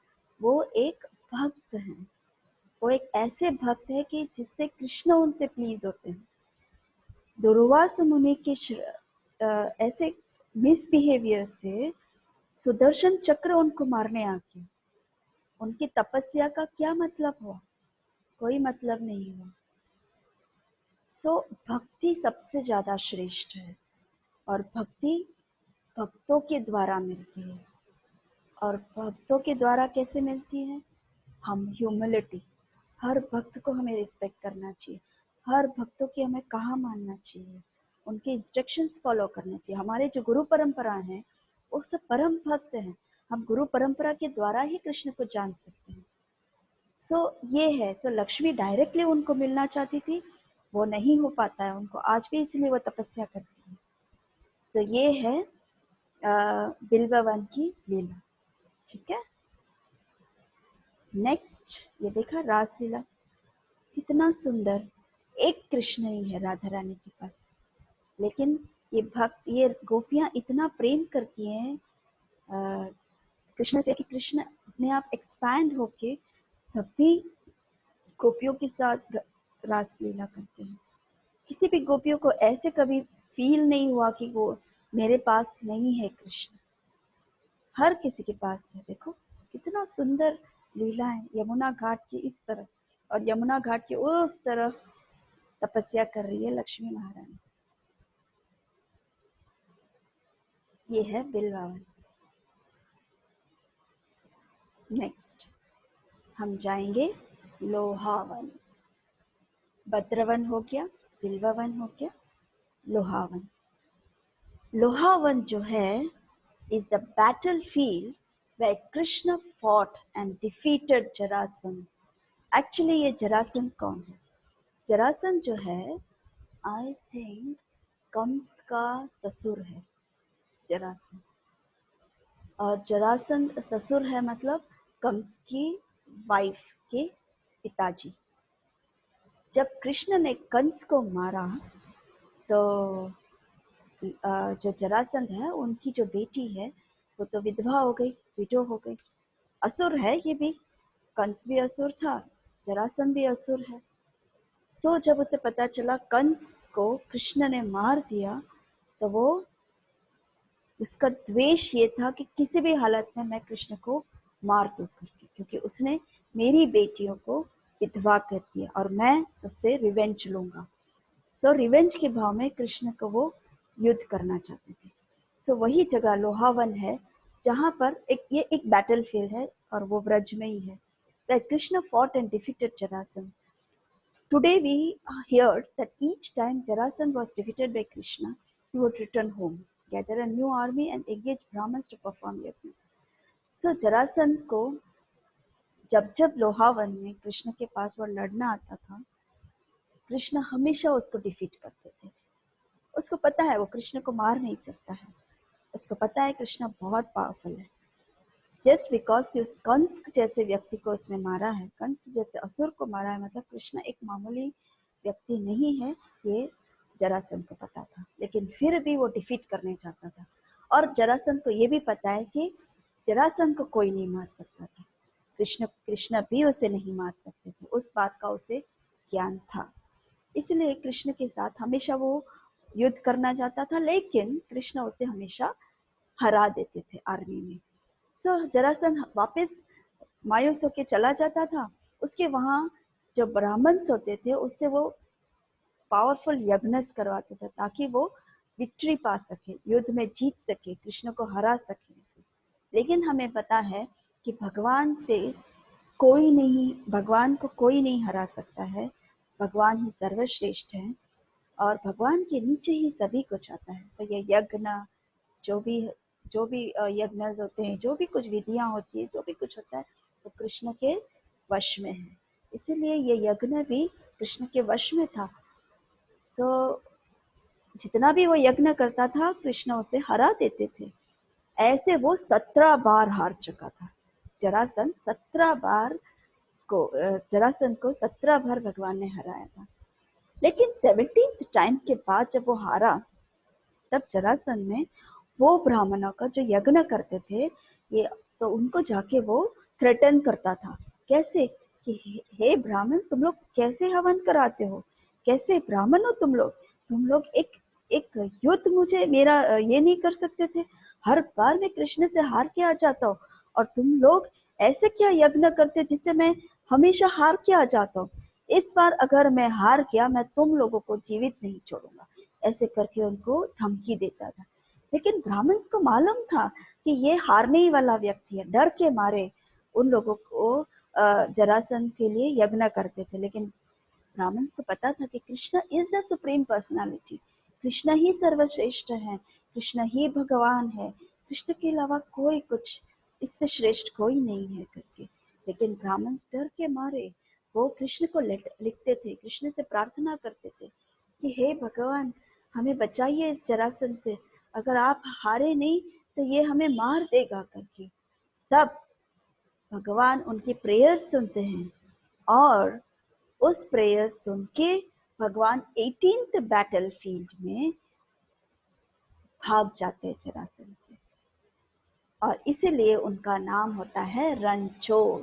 वो एक भक्त है। वो एक ऐसे भक्त है कि जिससे कृष्ण उनसे प्लीज होते हैं। दुर्वासा मुनि के ऐसे मिसबिहेवियर से सुदर्शन चक्र उनको मारने आ गया। उनकी तपस्या का क्या मतलब हुआ? कोई मतलब नहीं हुआ। सो भक्ति सबसे ज्यादा श्रेष्ठ है, और भक्ति भक्तों के द्वारा मिलती है। और भक्तों के द्वारा कैसे मिलती है? हम ह्यूमिलिटी, हर भक्त को हमें रिस्पेक्ट करना चाहिए, हर भक्तों की हमें कहा मानना चाहिए, उनके इंस्ट्रक्शंस फॉलो करना चाहिए। हमारे जो गुरु परंपरा है, वो सब परम भक्त हैं। हम गुरु परंपरा के द्वारा ही कृष्ण को जान सकते हैं। सो ये है। सो लक्ष्मी डायरेक्टली उनको मिलना चाहती थी, वो नहीं हो पाता है उनको आज भी, इसलिए वो तपस्या करती है। सो ये है बिल्ववन की लीला। ठीक है। नेक्स्ट ये देखा रासलीला, कितना सुंदर। एक कृष्ण ही है राधा रानी के पास, लेकिन ये गोपियां इतना प्रेम करती हैं कृष्ण से, कि कृष्ण अपने आप एक्सपैंड होके सभी गोपियों के साथ रासलीला करते हैं। किसी भी गोपियों को ऐसे कभी फील नहीं हुआ कि वो मेरे पास नहीं है कृष्ण। हर किसी के पास है। देखो कितना सुंदर लीला है, यमुना घाट की इस तरफ और यमुना घाट के उस तरफ तपस्या कर रही है लक्ष्मी महारानी। ये है बिल्वावन। नेक्स्ट हम जाएंगे लोहावन। भद्रवन हो गया, बिल्वावन हो गया, लोहावन। लोहावन जो है is the battlefield where Krishna fought and defeated Jarasandh. Actually ये जरासंध कौन है? जरासंध जो है आई थिंक कंस का ससुर है जरासंध। और जरासंध ससुर है मतलब कंस की वाइफ के पिताजी। जब कृष्ण ने कंस को मारा तो जो जरासंध है उनकी जो बेटी है वो तो विधवा हो गई, विडो हो गई। असुर है ये भी, कंस भी असुर था, जरासंध भी असुर है। तो जब उसे पता चला कंस को कृष्ण ने मार दिया तो वो उसका द्वेष ये था कि किसी भी हालत में मैं कृष्ण को मार दूं करके, क्योंकि उसने मेरी बेटियों को विधवा कर दिया और मैं उससे रिवेंज लूंगा। सो रिवेंज के भाव में कृष्ण को वो युद्ध करना चाहते थे। सो वही जगह लोहावन है जहाँ पर ये एक बैटल फील्ड है और वो ब्रज में ही है। That Krishna fought and defeated Jarasandh. Today we heard that each time Jarasandh was defeated by Krishna, he would return home, gather a new army and engage Brahmins to perform yajnas. So Jarasandh को जब जब लोहावन में कृष्ण के पास वो लड़ना आता था, कृष्ण हमेशा उसको डिफीट करते थे। उसको पता है वो कृष्ण को मार नहीं सकता है, उसको पता है कृष्ण बहुत पावरफुल है। जस्ट बिकॉज कि उस कंस जैसे व्यक्ति को उसने मारा है, कंस जैसे असुर को मारा है, मतलब कृष्ण एक मामूली व्यक्ति नहीं है, ये जरासंध को पता था। लेकिन फिर भी वो डिफीट करने चाहता था और जरासंध को ये भी पता है कि जरासंध को कोई नहीं मार सकता था, कृष्ण भी उसे नहीं मार सकते थे। उस बात का उसे ज्ञान था, इसलिए कृष्ण के साथ हमेशा वो युद्ध करना चाहता था, लेकिन कृष्ण उसे हमेशा हरा देते थे आर्मी में। सो जरासंध वापस मायूस होके चला जाता था। उसके वहाँ जो ब्राह्मण्स होते थे उससे वो पावरफुल यज्ञ करवाते थे ताकि वो विक्ट्री पा सके, युद्ध में जीत सके, कृष्ण को हरा सके। लेकिन हमें पता है कि भगवान को कोई नहीं हरा सकता है। भगवान ही सर्वश्रेष्ठ है और भगवान के नीचे ही सभी कुछ आता है। तो ये यज्ञ जो भी यज्ञ होते हैं, जो भी कुछ विधियां होती है, जो भी कुछ होता है वो कृष्ण के वश में है, इसीलिए ये यज्ञ भी कृष्ण के वश में था। तो जितना भी वो यज्ञ करता था कृष्ण उसे हरा देते थे। ऐसे वो 17 बार हार चुका था। जरासंध 17 बार जरासंध को 17 बार भगवान ने हराया था। लेकिन 17th टाइम के बाद जब वो हारा, तब जरासंध ने वो ब्राह्मणों का जो यज्ञ करते थे ये, तो उनको जाके वो थ्रेटन करता था। कैसे कि हे ब्राह्मण, तुम लोग कैसे हवन कराते हो, कैसे ब्राह्मण हो तुम लोग एक युद्ध मुझे मेरा ये नहीं कर सकते थे, हर बार मैं कृष्ण से हार के आ जाता हूँ और तुम लोग ऐसे क्या यज्ञ करते हो जिससे मैं हमेशा हार के आ जाता हूँ। इस बार अगर मैं हार गया मैं तुम लोगों को जीवित नहीं छोड़ूंगा, ऐसे करके उनको धमकी देता था। लेकिन ब्राह्मण को मालूम था कि ये हारने ही वाला व्यक्ति है, डर के मारे उन लोगों को जरासंध के लिए यज्ञ करते थे। लेकिन ब्राह्मण को पता था कि Krishna is the supreme personality, Krishna ही सर्वश्रेष्ठ है, कृष्ण ही भगवान है, कृष्ण के अलावा कोई कुछ इससे श्रेष्ठ कोई नहीं है करके। लेकिन ब्राह्मण डर के मारे वो कृष्ण को लिखते थे, कृष्ण से प्रार्थना करते थे कि हे भगवान हमें बचाइए इस जरासंध से, अगर आप हारे नहीं तो ये हमें मार देगा करके। तब भगवान उनकी प्रेयर सुनते हैं और उस प्रेयर सुन के भगवान 18th बैटल फील्ड में भाग जाते हैं जरासंध से, और इसीलिए उनका नाम होता है रणछोड़।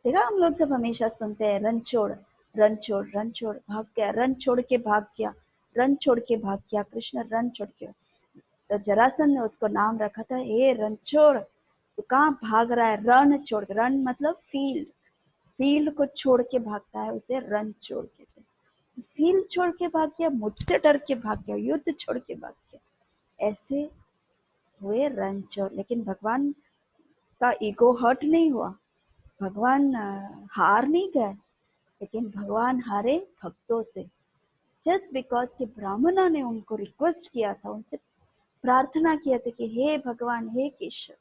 देखा हम लोग सब हमेशा सुनते हैं रणछोड़ रणछोड़ रणछोड़ भाग गया, रण छोड़ के भाग गया, रण छोड़ के भाग गया कृष्ण, रण छोड़ के। तो जरासंध ने उसको नाम रखा था, हे रणछोड़, तो कहाँ भाग रहा है? रण छोड़, रण मतलब फील्ड, फील्ड को छोड़ के भागता है, उसे रण छोड़ कहते हैं। फील्ड छोड़ के भाग गया, मुझसे डर के भाग गया, युद्ध छोड़ के भाग गया, ऐसे हुए रणछोड़। लेकिन भगवान का ईगो हर्ट नहीं हुआ, भगवान हार नहीं गए, लेकिन भगवान हारे भक्तों से। जस्ट बिकॉज कि ब्राह्मणों ने उनको रिक्वेस्ट किया था, उनसे प्रार्थना किया था कि हे भगवान, हे केशव,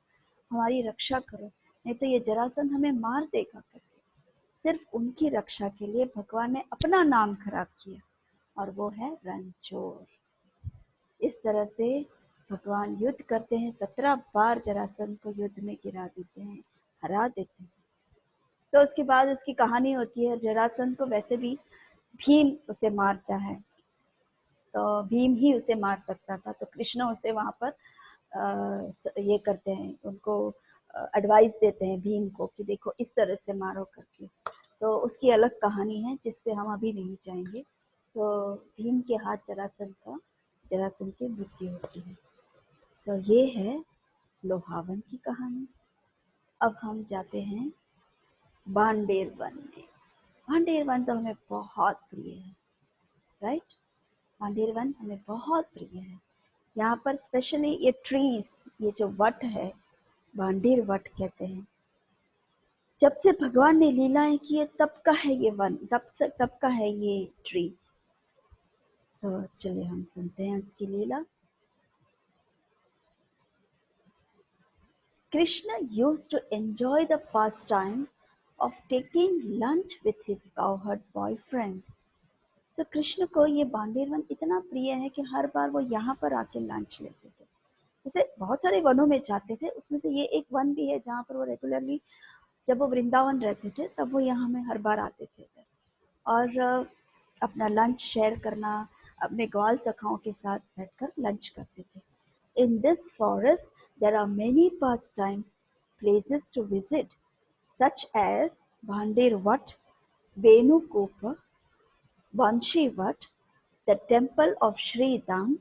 हमारी रक्षा करो, नहीं तो ये जरासंध हमें मार देगा करके। सिर्फ उनकी रक्षा के लिए भगवान ने अपना नाम खराब किया, और वो है रणछोड़। इस तरह से भगवान युद्ध करते हैं, 17 बार जरासंध को युद्ध में गिरा देते हैं, हरा देते हैं। तो उसके बाद उसकी कहानी होती है, जरासंध को वैसे भी भीम उसे मारता है, तो भीम ही उसे मार सकता था, तो कृष्ण उसे वहां पर ये करते हैं, उनको एडवाइस देते हैं भीम को कि देखो इस तरह से मारो करके। तो उसकी अलग कहानी है जिस पे हम अभी नहीं जाएंगे। तो भीम के हाथ जरासंध की मृत्यु होती है। सो ये है लोहावन की कहानी। अब हम जाते हैं बांडेर वन में। बांडेर वन तो हमें बहुत प्रिय है, राइट? बांडेर वन हमें बहुत प्रिय है। यहाँ पर स्पेशली ये ट्रीज, ये जो वट है, बांडेर वट कहते हैं। जब से भगवान ने लीलाएं की है तब का है ये वन, तब का है ये ट्रीज। सो चलिए हम सुनते हैं इसकी लीला। Krishna used to enjoy the pastimes of taking lunch with his cowherd boyfriends. तो कृष्ण को ये बांडेर वन इतना प्रिय है कि हर बार वो यहाँ पर आके लंच लेते थे। जैसे बहुत सारे वनों में जाते थे, उसमें से ये एक वन भी है जहाँ पर वो रेगुलरली, जब वो वृंदावन रहते थे तब वो यहाँ में हर बार आते थे और अपना लंच शेयर करना, अपने ग्वाल सखाओं के साथ बैठकर लंच करते थे। In this forest, there are many pastimes, places to visit, such as Bhandir Wat, Venu Kopa, Banshi Wat, the temple of Sri Dam,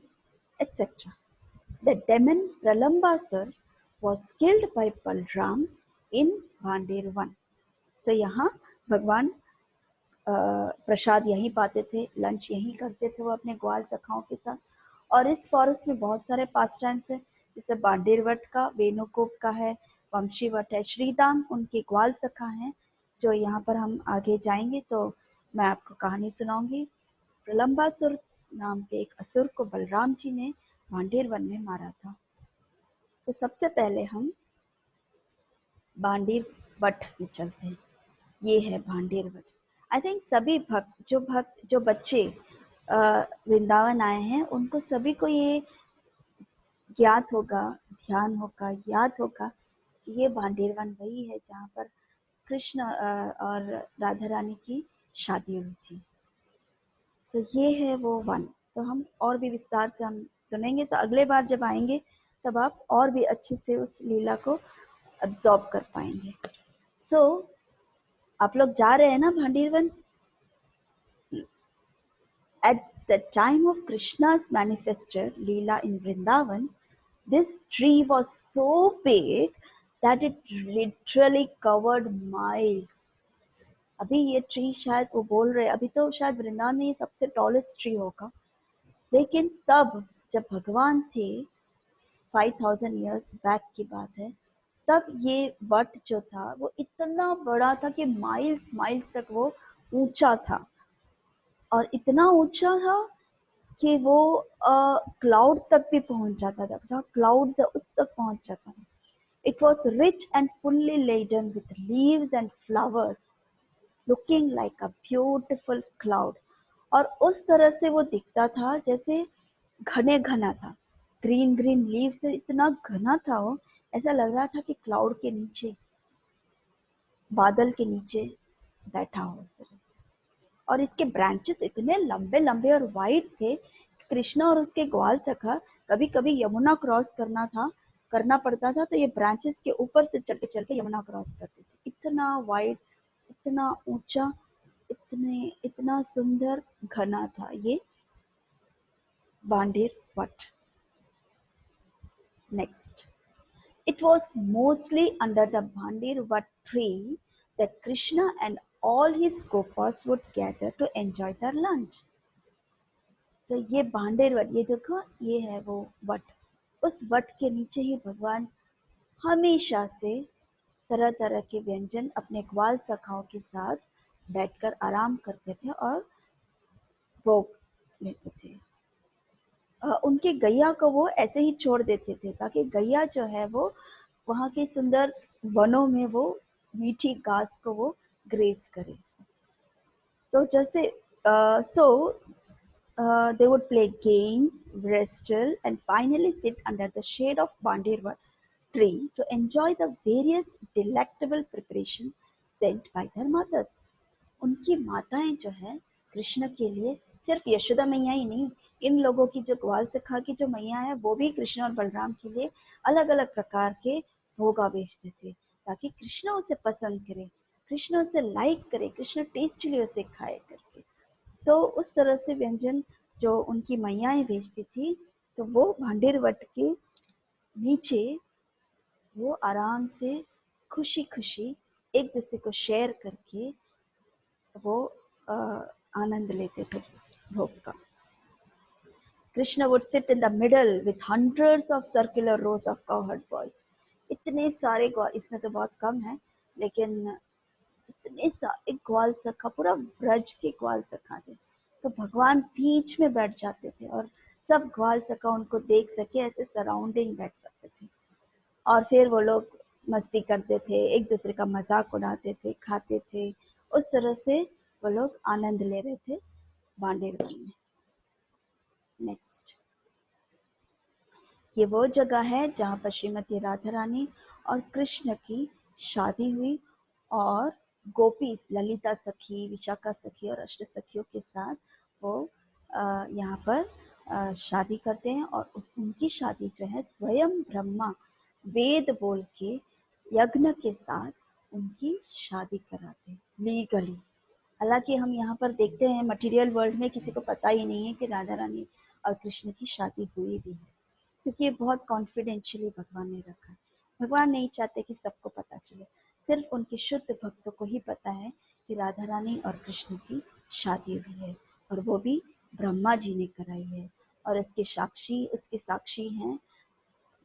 etc. The demon Pralambasur was killed by Balram in Bhandir Van. So यहाँ भगवान प्रसाद यहीं पाते थे, lunch यहीं करते थे वो अपने ग्वाल सखाओं के साथ। और इस फॉरेस्ट में बहुत सारे पास टाइम्स हैं, जैसे बांडेर वट का, वेणुकोप का है, वंशी वट है, श्रीदाम उनके ग्वाल सखा हैं, जो यहाँ पर हम आगे जाएंगे तो मैं आपको कहानी सुनाऊंगी। प्रलंबासुर नाम के एक असुर को बलराम जी ने बांडेर वन में मारा था। तो सबसे पहले हम बांडेर वट में चलते हैं। ये है भांडेर वट। आई थिंक सभी भक्त जो बच्चे वृंदावन आए हैं उनको सभी को ये ज्ञात होगा, ध्यान होगा, याद होगा कि ये भांडेर वन वही है जहाँ पर कृष्ण और राधा रानी की शादी हुई थी। सो ये है वो वन। तो हम और भी विस्तार से हम सुनेंगे, तो अगले बार जब आएंगे तब आप और भी अच्छे से उस लीला को अब्सॉर्ब कर पाएंगे। सो आप लोग जा रहे हैं ना Bhander one? At the time of Krishna's manifested Leela in Vrindavan, this tree was so big that it literally covered miles. अभी ये ट्री शायद वो बोल रहे, अभी तो शायद वृंदावन में ये सबसे टॉलेस्ट ट्री होगा, लेकिन तब जब भगवान थे 5000 years बैक की बात है, तब ये वट जो था वो इतना बड़ा था कि माइल्स माइल्स तक वो ऊंचा था, और इतना ऊंचा था कि वो क्लाउड तक भी पहुंच जाता था, जहाँ क्लाउड है उस तक पहुंच जाता था। It was rich and fully laden with leaves and flowers, looking like a beautiful cloud. और उस तरह से वो दिखता था जैसे घने घना था, ग्रीन ग्रीन लीव से इतना घना था वो, ऐसा लग रहा था कि क्लाउड के नीचे, बादल के नीचे बैठा हो उस तरह से। और इसके ब्रांचेस इतने लंबे लंबे और वाइड थे, कृष्णा और उसके ग्वाल सखा कभी कभी यमुना क्रॉस करना पड़ता था, तो ये ब्रांचेस के ऊपर से चल के यमुना क्रॉस करते थे। इतना वाइड, इतना ऊंचा, इतना सुंदर घना था ये बांडेर what. Next, it was mostly under the Bhandirvat tree that Krishna and all his gopas would gather to enjoy their lunch. तो ये भांडेरवट, ये देखो ये है वो वट, उस वट के नीचे ही भगवान हमेशा से तरह तरह के व्यंजन अपने ग्वाल सखाओं के साथ बैठकर आराम करते थे और भोग लेते थे। उनके गैया को वो ऐसे ही छोड़ देते थे ताकि गैया जो है वो वहाँ के सुंदर वनों में वो मीठी घास को वो ग्रेस करे। तो जैसे they would play games, wrestle, and finally sit under the shade of Bandirva tree to enjoy the various delectable preparations sent by their mothers. उनकी माताएं जो है कृष्ण के लिए, सिर्फ यशोदा मैया ही नहीं, इन लोगों की जो ग्वाल सखा की जो मैया है वो भी कृष्ण और बलराम के लिए अलग अलग प्रकार के भोगा बेचते थे ताकि कृष्ण उसे पसंद करे, कृष्ण उसे लाइक करे, कृष्ण टेस्टली उसे खाए करके। तो उस तरह से व्यंजन जो उनकी मैयाएं बेचती थी, तो वो भांडेरवट के नीचे वो आराम से खुशी खुशी एक दूसरे को शेयर करके वो आनंद लेते थे भोग का। Krishna would sit in the middle with hundreds of circular rows of cowherd boys. इतने सारे ग्वाल, इसमें तो बहुत कम है लेकिन इतने सारे ग्वाल सखा, पूरा ब्रज के ग्वाल सखा थे। तो भगवान बीच में बैठ जाते थे और सब ग्वाल सखा उनको देख सके ऐसे सराउंडिंग बैठ जाते थे और फिर वो लोग मस्ती करते थे, एक दूसरे का मजाक उड़ाते थे, खाते थे। उस तरह से वो लोग आनंद ले रहे थे बांडेरवन में। नेक्स्ट, ये वो जगह है जहाँ पर श्रीमती राधा रानी और कृष्ण की शादी हुई और गोपीस ललिता सखी, विशाखा सखी और अष्ट सखियों के साथ वो यहाँ पर शादी करते हैं और उनकी शादी जो है स्वयं ब्रह्मा वेद बोल के यज्ञ के साथ उनकी शादी कराते हैं लीगली। हालांकि हम यहाँ पर देखते हैं मटेरियल वर्ल्ड में किसी को पता ही नहीं है कि राधा रानी और कृष्ण की शादी हुई भी है, क्योंकि ये बहुत कॉन्फिडेंशियली भगवान ने रखा है। भगवान नहीं चाहते कि सबको पता चले, सिर्फ उनके शुद्ध भक्तों को ही पता है कि राधा रानी और कृष्ण की शादी हुई है और वो भी ब्रह्मा जी ने कराई है और उसके साक्षी हैं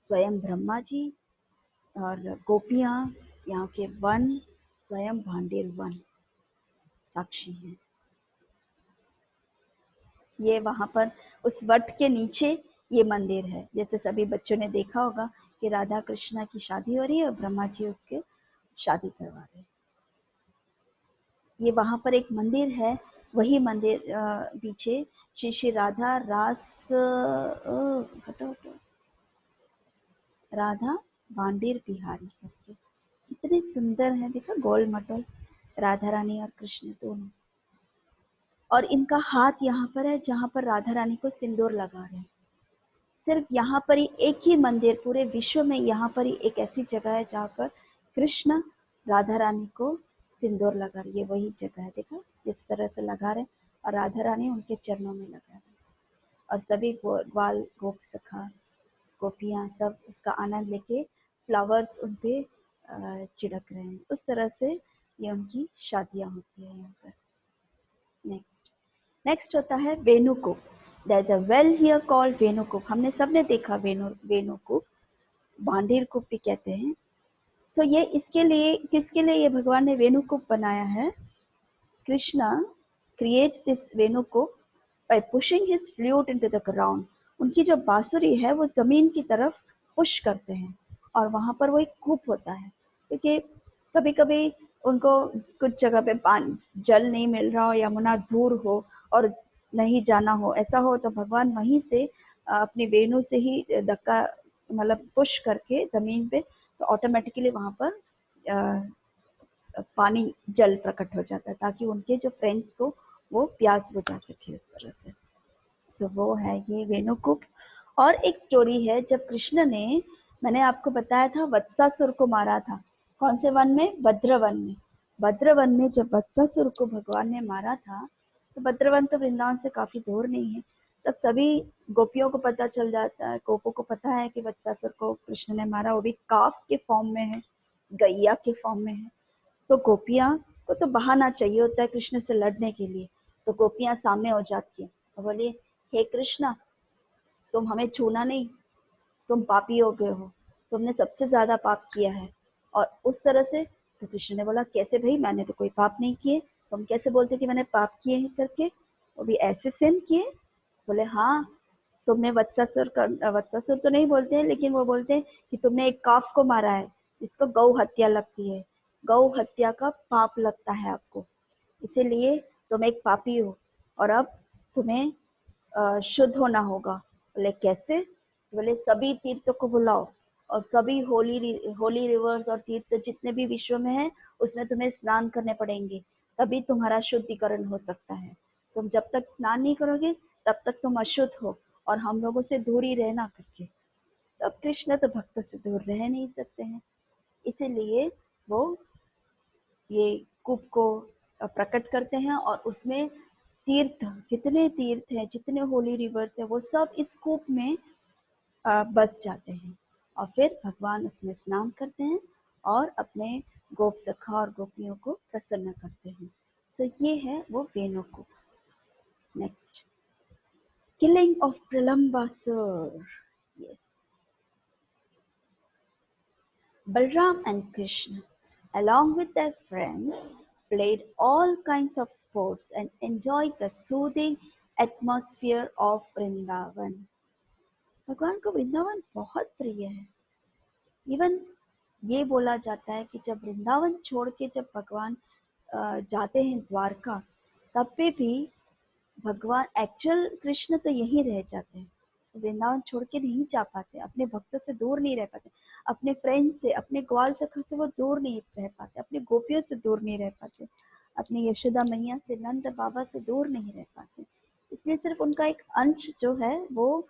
स्वयं ब्रह्मा जी और गोपियाँ, यहाँ के वन, स्वयं भांडेर वन साक्षी हैं। ये वहाँ पर उस वट के नीचे ये मंदिर है, जैसे सभी बच्चों ने देखा होगा कि राधा कृष्णा की शादी हो रही है और ब्रह्मा जी उसके शादी करवा रहे हैं। ये वहाँ पर एक मंदिर है, वही मंदिर पीछे श्री श्री राधा रास राधा बांडीर बिहारी करके कितने सुंदर है, देखा गोल मटोल राधा रानी और कृष्ण दोनों। और इनका हाथ यहाँ पर है जहाँ पर राधा रानी को सिंदूर लगा रहे हैं। सिर्फ यहाँ पर ही एक ही मंदिर पूरे विश्व में, यहाँ पर ही एक ऐसी जगह है जहाँ पर कृष्ण राधा रानी को सिंदूर लगा रही है। वही जगह है, देखा जिस तरह से लगा रहे और राधा रानी उनके चरणों में लगा रहे और सभी ग्वाल गोप सखा गोपियाँ सब उसका आनंद लेके फ्लावर्स उन पे छिड़क रहे हैं। उस तरह से ये उनकी शादियाँ होती है यहाँ पर। नेक्स्ट होता है वेणुकूप। There's a well here called वेणुकूप। हमने सबने देखा वेणुकूप, बांडीर कूप भी कहते हैं। सो ये इसके लिए, किसके लिए ये भगवान ने वेणुकूप बनाया है? Krishna creates this वेणुकूप by pushing his flute into the ground. उनकी जो बांसुरी है वो जमीन की तरफ पुश करते हैं और वहां पर वो एक कूप होता है, क्योंकि कभी कभी उनको कुछ जगह पे जल नहीं मिल रहा हो, यमुना दूर हो और नहीं जाना हो, ऐसा हो तो भगवान वहीं से अपनी वेणु से ही धक्का मतलब पुश करके जमीन पे, तो ऑटोमेटिकली वहां पर पानी जल प्रकट हो जाता है ताकि उनके जो फ्रेंड्स को वो प्यास बुझा सके इस तरह से। सो वो है ये वेणुकूप। और एक स्टोरी है, जब कृष्ण ने, मैंने आपको बताया था वत्सासुर को मारा था, कौन से वन में? भद्रवन में। भद्रवन में जब वत्सासुर को भगवान ने मारा था, तो भद्रवन तो वृंदावन से काफी दूर नहीं है, तब सभी गोपियों को पता चल जाता है, गोपों को पता है कि वत्सासुर को कृष्ण ने मारा, वो भी काफ के फॉर्म में है, गैया के फॉर्म में है। तो गोपियां को तो बहाना चाहिए होता है कृष्ण से लड़ने के लिए, तो गोपियां सामने हो जाती है और बोली, हे कृष्णा, तुम हमें छूना नहीं, तुम पापी हो गए हो, तुमने सबसे ज्यादा पाप किया है। और उस तरह से तो कृष्ण ने बोला, कैसे भाई, मैंने तो कोई पाप नहीं किए, तुम कैसे बोलते कि मैंने पाप किए हैं करके, वो भी ऐसे सिन किए। बोले हाँ, तुमने वत्सासुर तो नहीं बोलते हैं, लेकिन वो बोलते हैं कि तुमने एक काफ को मारा है, जिसको गौ हत्या लगती है, गौ हत्या का पाप लगता है आपको, इसीलिए तुम एक पापी हो, और अब तुम्हें शुद्ध होना होगा। बोले कैसे? बोले सभी तीर्थों को बुलाओ, और सभी होली रिवर्स और तीर्थ जितने भी विश्व में है, उसमें तुम्हें स्नान करने पड़ेंगे, तभी तुम्हारा शुद्धिकरण हो सकता है। तुम जब तक स्नान नहीं करोगे, तब तक तुम अशुद्ध हो, और हम लोगों से दूर ही रहना करके। तब कृष्ण तो भक्तों से दूर रह नहीं सकते हैं, इसीलिए वो ये कूप को प्रकट करते हैं, और उसमें जितने तीर्थ हैं, जितने होली रिवर्स है, वो सब इस कूप में बस जाते हैं, और फिर भगवान उसमें स्नान करते हैं और अपने गोप सखा और गोपियों को प्रसन्न करते हैं। सो ये है वो Venu Kup. Next, killing of Pralambasura. Yes, Balram and Krishna, along with their friends, played all kinds of sports and enjoyed the soothing atmosphere of Vrindavan. भगवान को वृंदावन बहुत प्रिय है। इवन ये बोला जाता है कि जब वृंदावन छोड़ के जब भगवान जाते हैं द्वारका, तब पे भी भगवान एक्चुअल कृष्ण तो यहीं रह जाते हैं, वृंदावन छोड़ के नहीं जा पाते, अपने भक्तों से दूर नहीं रह पाते, अपने फ्रेंड से, अपने ग्वाल सखा से वो दूर नहीं रह पाते, अपने गोपियों से दूर नहीं रह पाते, अपनी यशोदा मैया से, नंद बाबा से दूर नहीं रह पाते। इसलिए सिर्फ उनका एक अंश जो है वो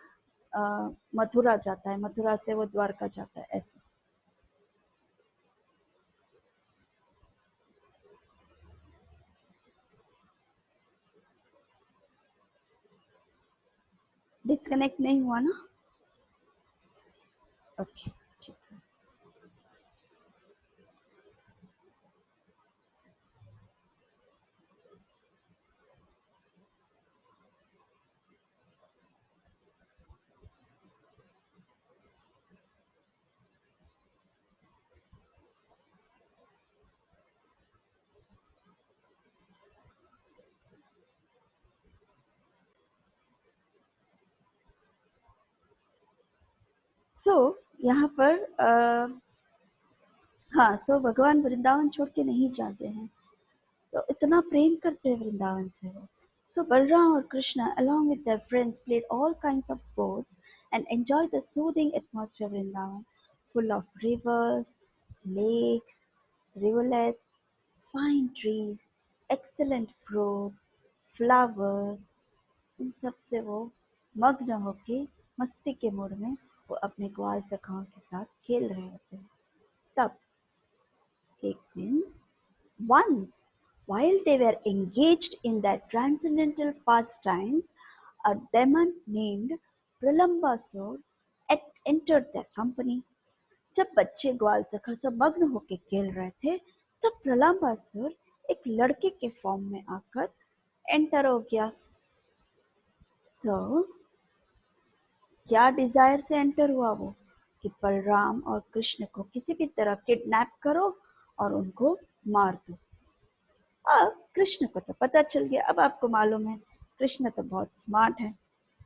मथुरा जाता है, मथुरा से वो द्वारका जाता है, ऐसे। डिस्कनेक्ट नहीं हुआ ना? ओके, ठीक है। सो यहाँ पर हाँ, सो भगवान वृंदावन छोड़ के नहीं जाते हैं, तो इतना प्रेम करते हैं वृंदावन से वो। So Balram or Krishna, along with their friends, played all kinds of sports and enjoyed the soothing atmosphere of Vrindavan, full of rivers, lakes, rivulets, fine trees, excellent fruits, flowers। इन सब से वो मग्न होके मस्ती के मूड में वो अपने ग्वाल सखाओं के साथ खेल रहे होते हैं। तब एक दिन, once, while they were engaged in their transcendental pastimes, a demon named Pralambasur entered their company. जब बच्चे ग्वाल सखा सब मग्न होकर खेल रहे थे, तब प्रलम्बासुर एक लड़के के फॉर्म में आकर एंटर हो गया। तो क्या डिजायर से एंटर हुआ वो, कि बलराम और कृष्ण को किसी भी तरह किडनैप करो और उनको मार दो। अब कृष्ण को तो पता चल गया, अब आपको मालूम है कृष्ण तो बहुत स्मार्ट है,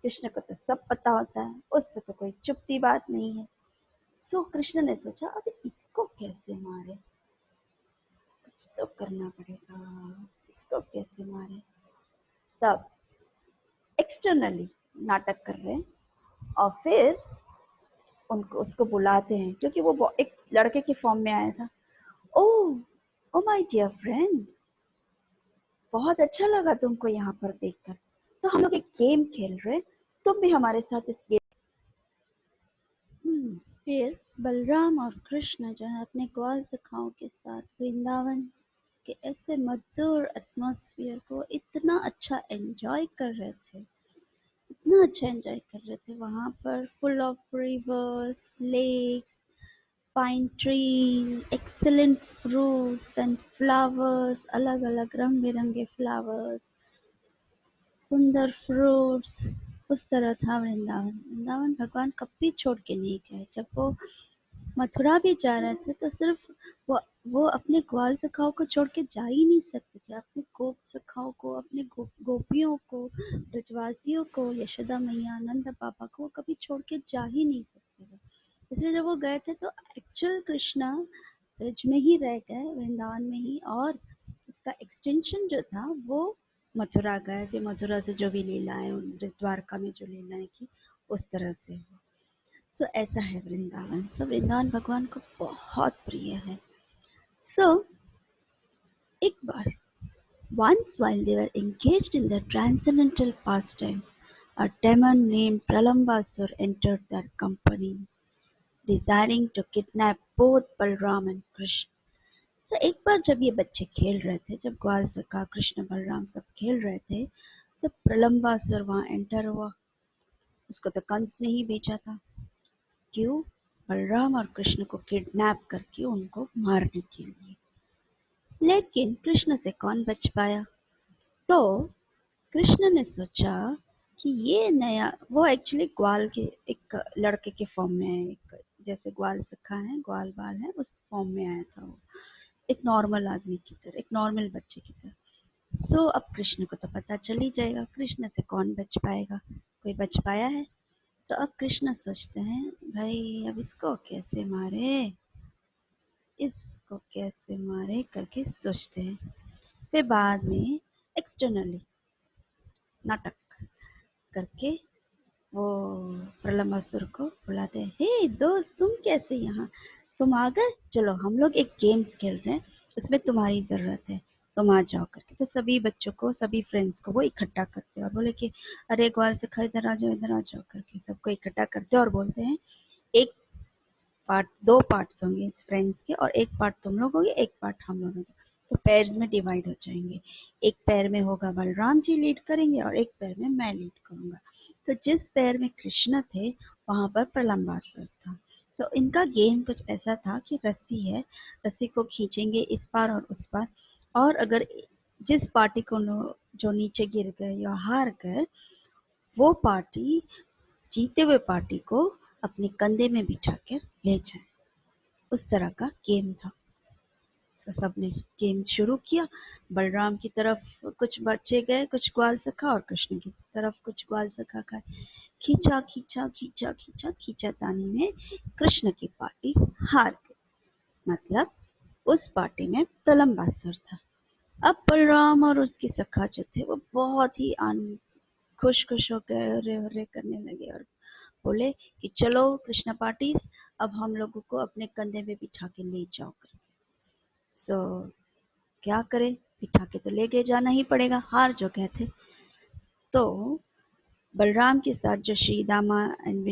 कृष्ण को तो सब पता होता है, उससे तो कोई चुपती बात नहीं है। सो कृष्ण ने सोचा, अब इसको कैसे मारे, कुछ तो करना पड़ेगा, इसको कैसे मारे। तब एक्सटर्नली नाटक कर रहे हैं, और फिर उसको बुलाते हैं, क्योंकि वो एक लड़के के फॉर्म में आया था। ओ ओ माय डियर फ्रेंड, बहुत अच्छा लगा तुमको यहाँ पर देखकर, तो हम लोग एक गेम खेल रहे, तुम भी हमारे साथ इस गेम। फिर बलराम और कृष्ण जो है अपने ग्वाल सखाओं के साथ वृंदावन के ऐसे मधुर एटमॉस्फेयर को इतना अच्छा एंजॉय कर रहे थे, इतना अच्छा एंजॉय कर रहे थे वहाँ पर, full of rivers, lakes, pine trees, excellent fruits and flowers, अलग अलग रंग बिरंगे फ्लावर्स, सुंदर फ्रूट्स। उस तरह था वृंदावन। वृंदावन भगवान कभी छोड़ के नहीं गए। जब वो मथुरा भी जा रहे थे तो सिर्फ वो अपने ग्वाल सखाओं को छोड़ के जा ही नहीं सकते थे। अपने गोप सखाओं को, अपने गोपियों को, ब्रजवासियों को, यशोदा मैया, नंद पापा को वो कभी छोड़ के जा ही नहीं सकते थे। इसलिए जब वो गए थे तो एक्चुअल कृष्णा ब्रज में ही रह गए, वृंदावन में ही, और उसका एक्सटेंशन जो था वो मथुरा गए। फिर मथुरा से जो भी लीलाएं, द्वारका में जो लीलाएं की, उस तरह से। सो ऐसा है वृंदावन। सो वृंदावन भगवान को बहुत प्रिय है। सो एक बार, once while they were engaged in their transcendental pastimes, a demon named Pralambasur entered their company, desiring to kidnap both Balram and Krishna. तो एक बार जब ये बच्चे खेल रहे थे, जब ग्वाल सखा कृष्ण बलराम सब खेल रहे थे, तो प्रलम्बासुर वहां एंटर हुआ। उसको तो कंस ने ही भेजा था। क्यों? बलराम और कृष्ण को किडनैप करके उनको मारने के लिए। लेकिन कृष्ण से कौन बच पाया? तो कृष्ण ने सोचा कि ये नया, वो एक्चुअली ग्वाल के एक लड़के के फॉर्म में है, एक जैसे ग्वाल सखा है, ग्वाल बाल है, उस फॉर्म में आया था वो, एक नॉर्मल आदमी की तरह, एक नॉर्मल बच्चे की तरह। सो अब कृष्ण को तो पता चल ही जाएगा, कृष्ण से कौन बच पाएगा? कोई बच पाया है? तो अब कृष्ण सोचते हैं, भाई अब इसको कैसे मारे, इसको कैसे मारे करके सोचते हैं। फिर बाद में एक्सटर्नली नाटक करके वो प्रलंबासुर को बुलाते हैं, हे दोस्त तुम कैसे यहाँ, तुम आ गए, चलो हम लोग एक गेम्स खेल रहे हैं, उसमें तुम्हारी ज़रूरत है, तुम आ जाओ करके। तो सभी बच्चों को, सभी फ्रेंड्स को वो इकट्ठा करते हैं और बोले कि अरे ग्वाल सखा इधर आ जाओ, इधर आ जाओ करके सबको इकट्ठा करते हैं और बोलते हैं एक पार्ट, दो पार्ट्स होंगे फ्रेंड्स के, और एक पार्ट तुम लोग होगे, एक पार्ट हम लोग होंगे। तो पेयर्स में डिवाइड हो जाएंगे। एक पैर में होगा बलराम जी लीड करेंगे और एक पैर में मैं लीड करूंगा। तो जिस पैर में कृष्ण थे वहां पर प्रलम्बासुर था। तो इनका गेम कुछ ऐसा था कि रस्सी है, रस्सी को खींचेंगे इस पार और उस पार, और अगर जिस पार्टी को जो नीचे गिर गए या हार गए, वो पार्टी जीते हुए पार्टी को अपने कंधे में बिठा कर ले जाए। उस तरह का गेम था। तो सबने गेम शुरू किया। बलराम की तरफ कुछ बच्चे गए, कुछ ग्वाल सखा, और कृष्ण की तरफ कुछ ग्वाल सखा गए। खींचा खींचा खींचा खींचा खींचा तानी में कृष्ण की पार्टी हार गई। मतलब उस पार्टी में प्रलम्बासुर था। अब बलराम और उसकी सखा जो थे वो बहुत ही खुश खुश होकर हर्रे हर्रे करने लगे और बोले कि चलो कृष्णा पार्टीज, अब हम लोगों को अपने कंधे पे बिठा के ले जाओ करके। सो क्या करें, बिठा के तो ले गए जाना ही पड़ेगा, हार जो गए थे। तो बलराम के साथ जो श्रीदामा एंड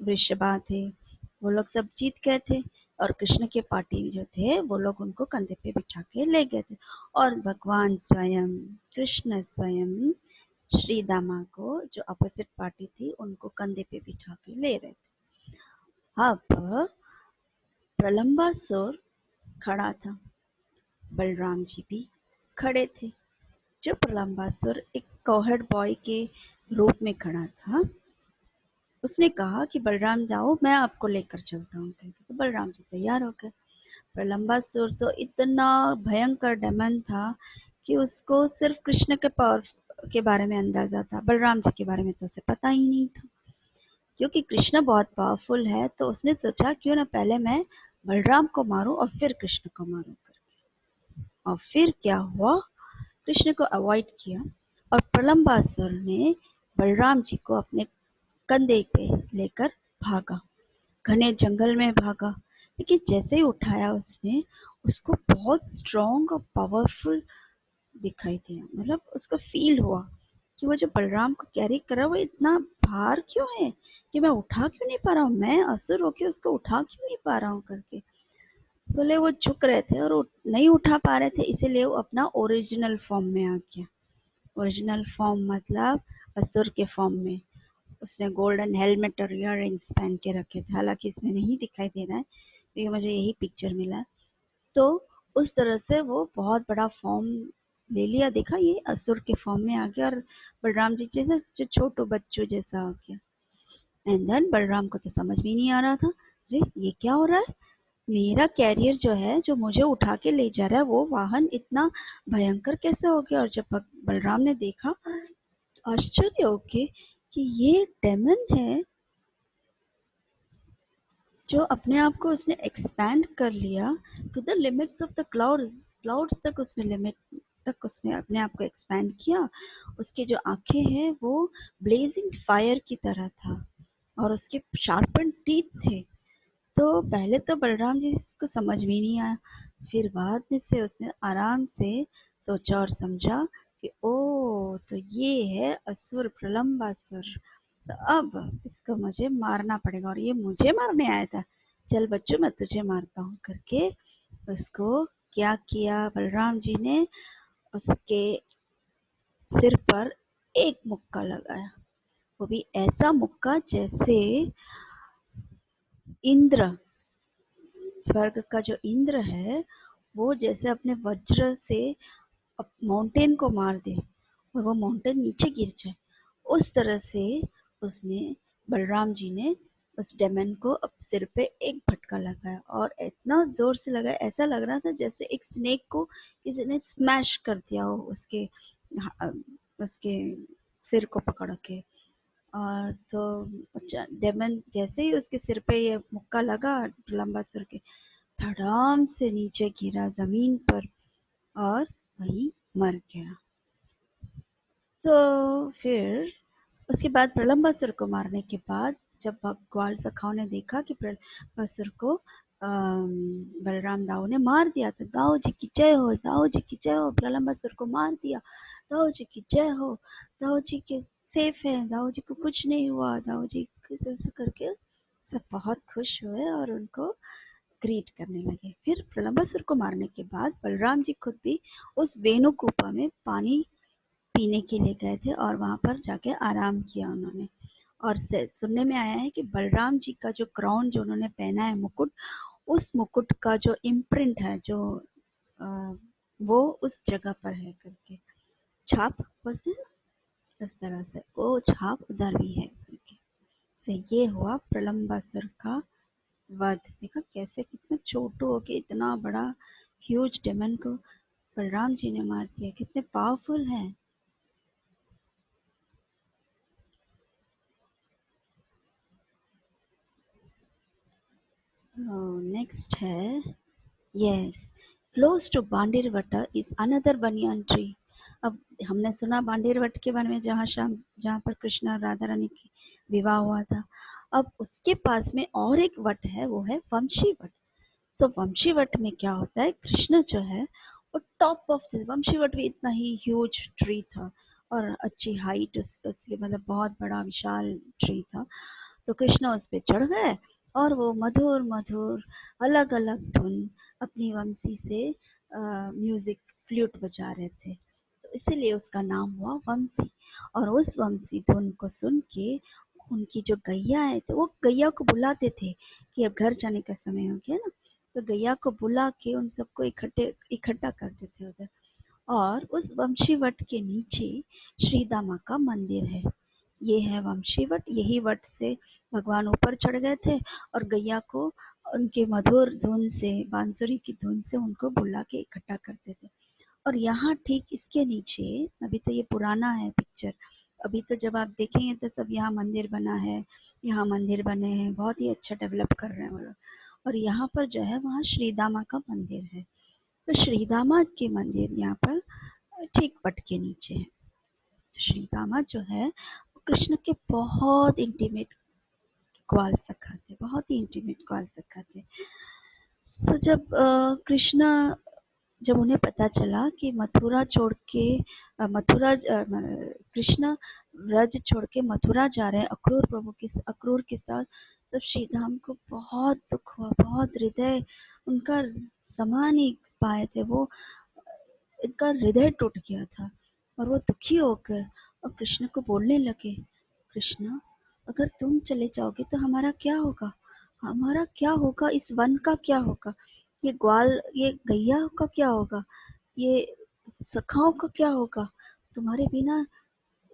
वृषभा थे, वो लोग सब जीत गए थे, और कृष्ण के पार्टी जो थे वो लोग उनको कंधे पे बिठा के ले गए थे। और भगवान स्वयं, कृष्ण स्वयं श्रीदामा को, जो अपोजिट पार्टी थी, उनको कंधे पे बिठा के ले रहे थे। अब प्रलम्बासुर खड़ा था, बलराम जी भी खड़े थे। जो प्रलम्बासुर एक कौहड़ बॉय के रूप में खड़ा था, उसने कहा कि बलराम जाओ, मैं आपको लेकर चलता हूँ। तो बलराम जी तैयार हो गए। प्रलम्बासुर तो इतना भयंकर डेमन था कि उसको सिर्फ कृष्ण के पावर के बारे में अंदाजा था, बलराम जी के बारे में तो उसे पता ही नहीं था। क्योंकि कृष्ण बहुत पावरफुल है, तो उसने सोचा क्यों ना पहले मैं बलराम को मारूं और फिर कृष्ण को मारूं। और फिर क्या हुआ, कृष्ण को अवॉइड किया और प्रलम्बासुर ने बलराम जी को अपने कंधे पे लेकर भागा, घने जंगल में भागा। लेकिन जैसे ही उठाया उसने, उसको बहुत स्ट्रॉन्ग और पावरफुल दिखाई दिया। मतलब उसको फील हुआ कि वो जो बलराम को कैरी कर रहा है वो इतना भार क्यों है कि मैं उठा क्यों नहीं पा रहा हूँ, मैं असुर होके उसको उठा क्यों नहीं पा रहा हूँ करके। बोले वो झुक रहे थे और नहीं उठा पा रहे थे, इसीलिए वो अपना ओरिजिनल फॉर्म में आ गया। ओरिजिनल फॉर्म मतलब असुर के फॉर्म में। उसने गोल्डन हेलमेट और इयररिंग्स पहन के रखे थे, हालांकि इसमें नहीं दिखाई दे रहा है क्योंकि मुझे यही पिक्चर मिला है। तो उस तरह से वो बहुत बड़ा फॉर्म ले लिया, देखा ये असुर के फॉर्म में आ गया और बलराम जी जैसे जो छोटू बच्चों जैसा हो गया। एंड देन बलराम को तो समझ भी नहीं आ रहा था, अरे ये क्या हो रहा है, मेरा कैरियर जो है जो मुझे उठा के ले जा रहा है वो वाहन इतना भयंकर कैसे हो गया। और जब बलराम ने देखा आश्चर्य होके कि ये डेमन है जो अपने आप को उसने एक्सपैंड कर लिया to the limits of the clouds, clouds तक उसने लिमिट तक उसने अपने आप को एक्सपैंड किया। उसकी जो आंखें हैं वो ब्लेजिंग फायर की तरह था और उसके शार्पन टीथ थे। तो पहले तो बलराम जी को समझ में नहीं आया, फिर बाद में से उसने आराम से सोचा और समझा कि ओ तो ये है असुर प्रलंबासुर, तो अब इसको मुझे मारना पड़ेगा और ये मुझे मारने आया था, चल बच्चों मैं तुझे मारता हूँ करके उसको क्या किया बलराम जी ने, उसके सिर पर एक मुक्का लगाया, वो भी ऐसा मुक्का जैसे इंद्र, स्वर्ग का जो इंद्र है वो जैसे अपने वज्र से माउंटेन को मार दे और वो माउंटेन नीचे गिर जाए, उस तरह से उसने बलराम जी ने उस डेमन को अब सिर पे एक झटका लगाया और इतना जोर से लगाया ऐसा लग रहा था जैसे एक स्नेक को किसी ने स्मैश कर दिया हो उसके उसके सिर को पकड़ के। और तो डेमन जैसे ही उसके सिर पे ये मुक्का लगा लंबा सिर के, धड़ाम से नीचे गिरा जमीन पर और वहीं मर गया। फिर उसके बाद प्रलंबासुर को मारने के बाद जब ग्वाल सखाओं ने देखा कि प्रलंबासुर को बलराम दाऊ ने मार दिया तो दाऊ जी की जय हो, दाऊ जी की जय हो, प्रलंबासुर को मार दिया, दाऊ जी की जय हो, दाऊ जी के सेफ है, दाऊ जी को कुछ नहीं हुआ, दाऊ जी ऐसे करके सब बहुत खुश हुए और उनको ग्रीट करने लगे। फिर प्रलंबासुर को मारने के बाद बलराम जी खुद भी उस वेणुकूपा में पानी पीने के लिए गए थे और वहां पर जाके आराम किया उन्होंने। और सुनने में आया है कि बलराम जी का जो क्राउन जो उन्होंने पहना है मुकुट, उस मुकुट का जो इम्प्रिंट है जो अ, वो उस जगह पर है करके छाप बोलते हैं, इस तरह से वो छाप उधर भी है करके से ये हुआ प्रलंबासुर का वध। देखा कैसे कितना छोटू हो के इतना बड़ा ह्यूज डेमन को बलराम जी ने मार दिया, कितने पावरफुल है। नेक्स्ट है, yes, close to Bhandiravata is another banyan tree. अब हमने सुना बांडीरवट के बारे में जहाँ पर कृष्ण और राधा रानी की विवाह हुआ था। अब उसके पास में और एक वट है, वो है वंशी what. So Banshi what may क्या होता है, कृष्ण जो है वो top of the Vanshi Vat भी इतना ही ह्यूज ट्री था और अच्छी हाइट उसकी मतलब बहुत बड़ा विशाल ट्री था। तो कृष्ण उस पे चढ़ गए और वो मधुर मधुर अलग अलग धुन अपनी वंशी से म्यूजिक फ्लूट बजा रहे थे, तो इसीलिए उसका नाम हुआ वंशी। और उस वंशी धुन को सुन के उनकी जो गैया है तो वो गैया को बुलाते थे कि अब घर जाने का समय हो गया ना, तो गैया को बुला के उन सबको इकट्ठा करते थे उधर। और उस वंशी वट के नीचे श्रीदामा का मंदिर है, ये है वंशी वट, यही वट से भगवान ऊपर चढ़ गए थे और गैया को उनके मधुर धुन से बांसुरी की धुन से उनको बुला के इकट्ठा करते थे। और यहाँ ठीक इसके नीचे, अभी तो ये पुराना है पिक्चर, अभी तो जब आप देखेंगे तो सब यहाँ मंदिर बना है, यहाँ मंदिर बने हैं, बहुत ही अच्छा डेवलप कर रहे हैं वो लोग। और यहाँ पर जो है वहाँ श्रीदामा का मंदिर है, तो श्रीदामा के मंदिर यहाँ पर ठीक वट के नीचे है। श्रीदामा जो है वो कृष्ण के बहुत इंटीमेट ग्वाल सखा थे, बहुत ही इंटीमेट ग्वाल सखा थे। तो जब कृष्ण, जब उन्हें पता चला कि मथुरा छोड़ के कृष्ण व्रज छोड़ के मथुरा जा रहे हैं अक्रूर के साथ, तब श्रीधाम को बहुत दुख हुआ, बहुत हृदय उनका समा नहीं पाए थे वो, इनका हृदय टूट गया था और वो दुखी होकर और कृष्ण को बोलने लगे, कृष्ण अगर तुम चले जाओगे तो हमारा क्या होगा? हमारा क्या होगा? इस वन का क्या होगा? ये ग्वाल, ये गैया का क्या होगा? ये सखाओं का क्या होगा? तुम्हारे बिना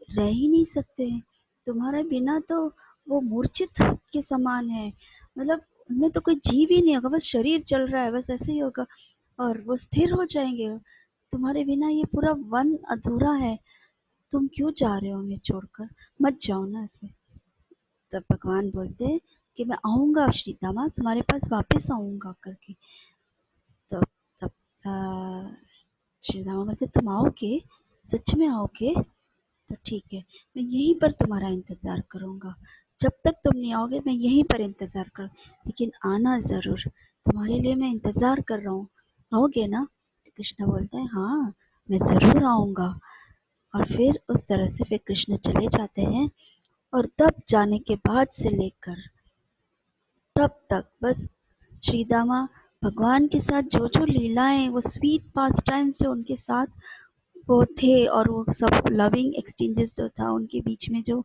रह ही नहीं सकते हैं। तुम्हारे बिना तो वो मूर्छित के समान है। मतलब उनमें तो कोई जीव ही नहीं होगा, बस शरीर चल रहा है, बस ऐसे ही होगा और वो स्थिर हो जाएंगे। तुम्हारे बिना ये पूरा वन अधूरा है। तुम क्यों जा रहे हो हमें छोड़कर? मत जाओ ना ऐसे। तब भगवान बोलते हैं कि मैं आऊंगा श्रीदामा, तुम्हारे पास वापस आऊंगा करके। तब तब श्रीदामा बोलते, तुम आओगे? सच में आओगे? तो ठीक है, मैं यहीं पर तुम्हारा इंतज़ार करूँगा। जब तक तुम नहीं आओगे मैं यहीं पर इंतज़ार कर, लेकिन आना ज़रूर। तुम्हारे लिए मैं इंतज़ार कर रहा हूँ, आओगे ना? तो कृष्ण बोलते हैं हाँ, मैं ज़रूर आऊँगा। और फिर उस तरह से फिर कृष्ण चले जाते हैं। और तब जाने के बाद से लेकर तब तक बस श्रीदामा भगवान के साथ जो जो लीलाएं, वो स्वीट पास टाइम्स जो उनके साथ वो थे, और वो सब लविंग एक्सचेंजेस जो था उनके बीच में, जो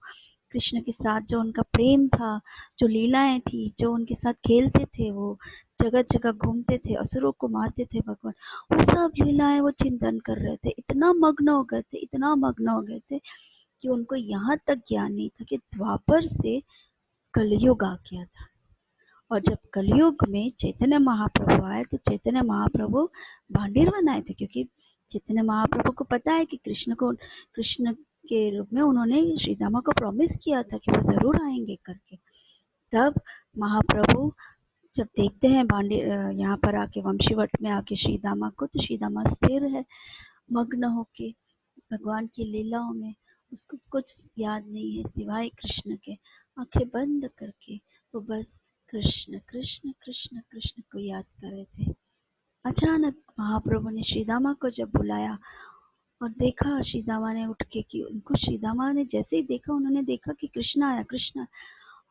कृष्ण के साथ जो उनका प्रेम था, जो लीलाएं थी, जो उनके साथ खेलते थे, वो जगह जगह घूमते थे, असुरों को मारते थे भगवान, वो सब लीलाएं वो चिंतन कर रहे थे। इतना मग्न हो गए थे, इतना मग्न हो गए थे कि उनको यहाँ तक ज्ञान नहीं था कि द्वापर से कलयुग आ गया था। और जब कलयुग में चैतन्य महाप्रभु आए तो चैतन्य महाप्रभु भांडीर बनाए थे, क्योंकि चैतन्य महाप्रभु को पता है कि कृष्ण के रूप में उन्होंने श्रीदामा को प्रॉमिस किया था कि वो जरूर आएंगे करके। तब महाप्रभु जब देखते हैं भांडी यहाँ पर आके वंशीवट में आके श्रीदामा को, तो श्रीदामा स्थिर है, मग्न होके भगवान की लीलाओं में। उसको कुछ याद नहीं है सिवाय कृष्ण के। आंखें बंद करके वो बस कृष्ण कृष्ण कृष्ण कृष्ण को याद कर रहे थे। अचानक महाप्रभु ने श्रीदामा को जब बुलाया और देखा, श्रीदामा ने उठ के कि उनको, श्रीदामा ने जैसे ही देखा, उन्होंने देखा कि कृष्ण आया, कृष्ण,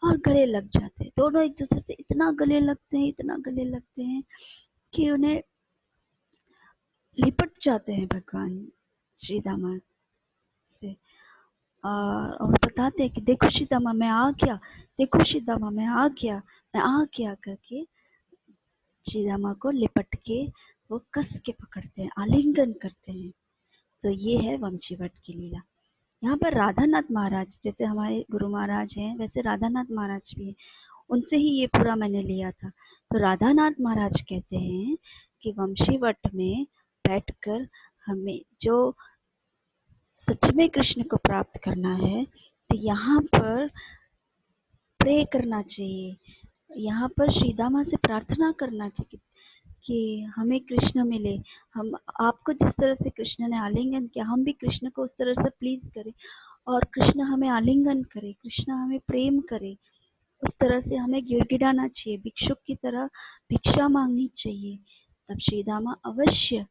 और गले लग जाते हैं। दोनों एक दूसरे से इतना गले लगते हैं, इतना गले लगते हैं कि उन्हें लिपट जाते हैं भगवान श्रीदामा से। और बताते हैं कि देखो सीतामा मैं आ गया, देखो सीतामा मैं आ गया, मैं आ गया करके सीतामा को लिपट के वो कस के पकड़ते हैं, आलिंगन करते हैं। तो ये है वंशीवट की लीला। यहाँ पर राधानाथ महाराज, जैसे हमारे गुरु महाराज हैं वैसे राधानाथ महाराज भी हैं, उनसे ही ये पूरा मैंने लिया था। तो राधानाथ महाराज कहते हैं कि वंशीवट में बैठकर हमें जो सच में कृष्ण को प्राप्त करना है, तो यहाँ पर प्रे करना चाहिए, यहाँ पर श्रीदामा से प्रार्थना करना चाहिए कि हमें कृष्ण मिले। हम आपको जिस तरह से कृष्ण ने आलिंगन किया, हम भी कृष्ण को उस तरह से प्लीज करें, और कृष्ण हमें आलिंगन करे, कृष्ण हमें प्रेम करे। उस तरह से हमें गिड़गिड़ाना चाहिए, भिक्षुक की तरह भिक्षा मांगनी चाहिए। तब श्रीदामा अवश्य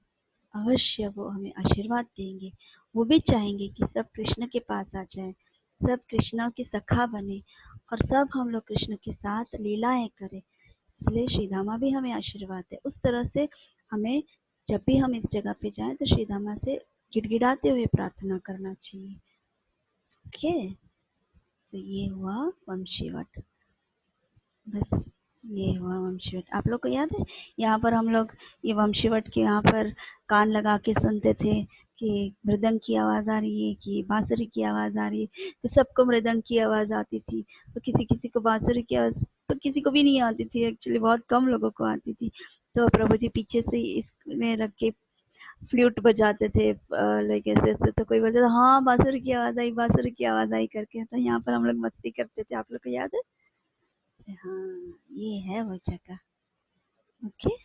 अवश्य वो हमें आशीर्वाद देंगे। वो भी चाहेंगे कि सब कृष्ण के पास आ जाए, सब कृष्ण के सखा बने, और सब हम लोग कृष्ण के साथ लीलाएं करें। इसलिए श्रीधामा भी हमें आशीर्वाद है। उस तरह से हमें जब भी हम इस जगह पे जाएं तो श्रीधामा से गिड़गिड़ाते हुए प्रार्थना करना चाहिए। ओके, तो ये हुआ वंशीवट। बस ये हुआ वंशीवट। आप लोग को याद है, यहाँ पर हम लोग ये वंशीवट के यहाँ पर कान लगा के सुनते थे कि मृदंग की आवाज़ आ रही है कि बांसुरी की आवाज़ आ रही है। तो सबको मृदंग की आवाज़ आती थी, तो किसी किसी को बांसुरी की आवाज़ तो किसी को भी नहीं आती थी, एक्चुअली बहुत कम लोगों को आती थी। तो प्रभु जी पीछे से इसमें रख के फ्लूट बजाते थे, लाइक ऐसे ऐसे, तो कोई बोलता था हाँ बांसुरी की आवाज़ आई, बांसुरी की आवाज़ आई करके। तो यहाँ पर हम लोग मस्ती करते थे, आप लोग को याद है? हाँ, ये है वो जगह। ओके।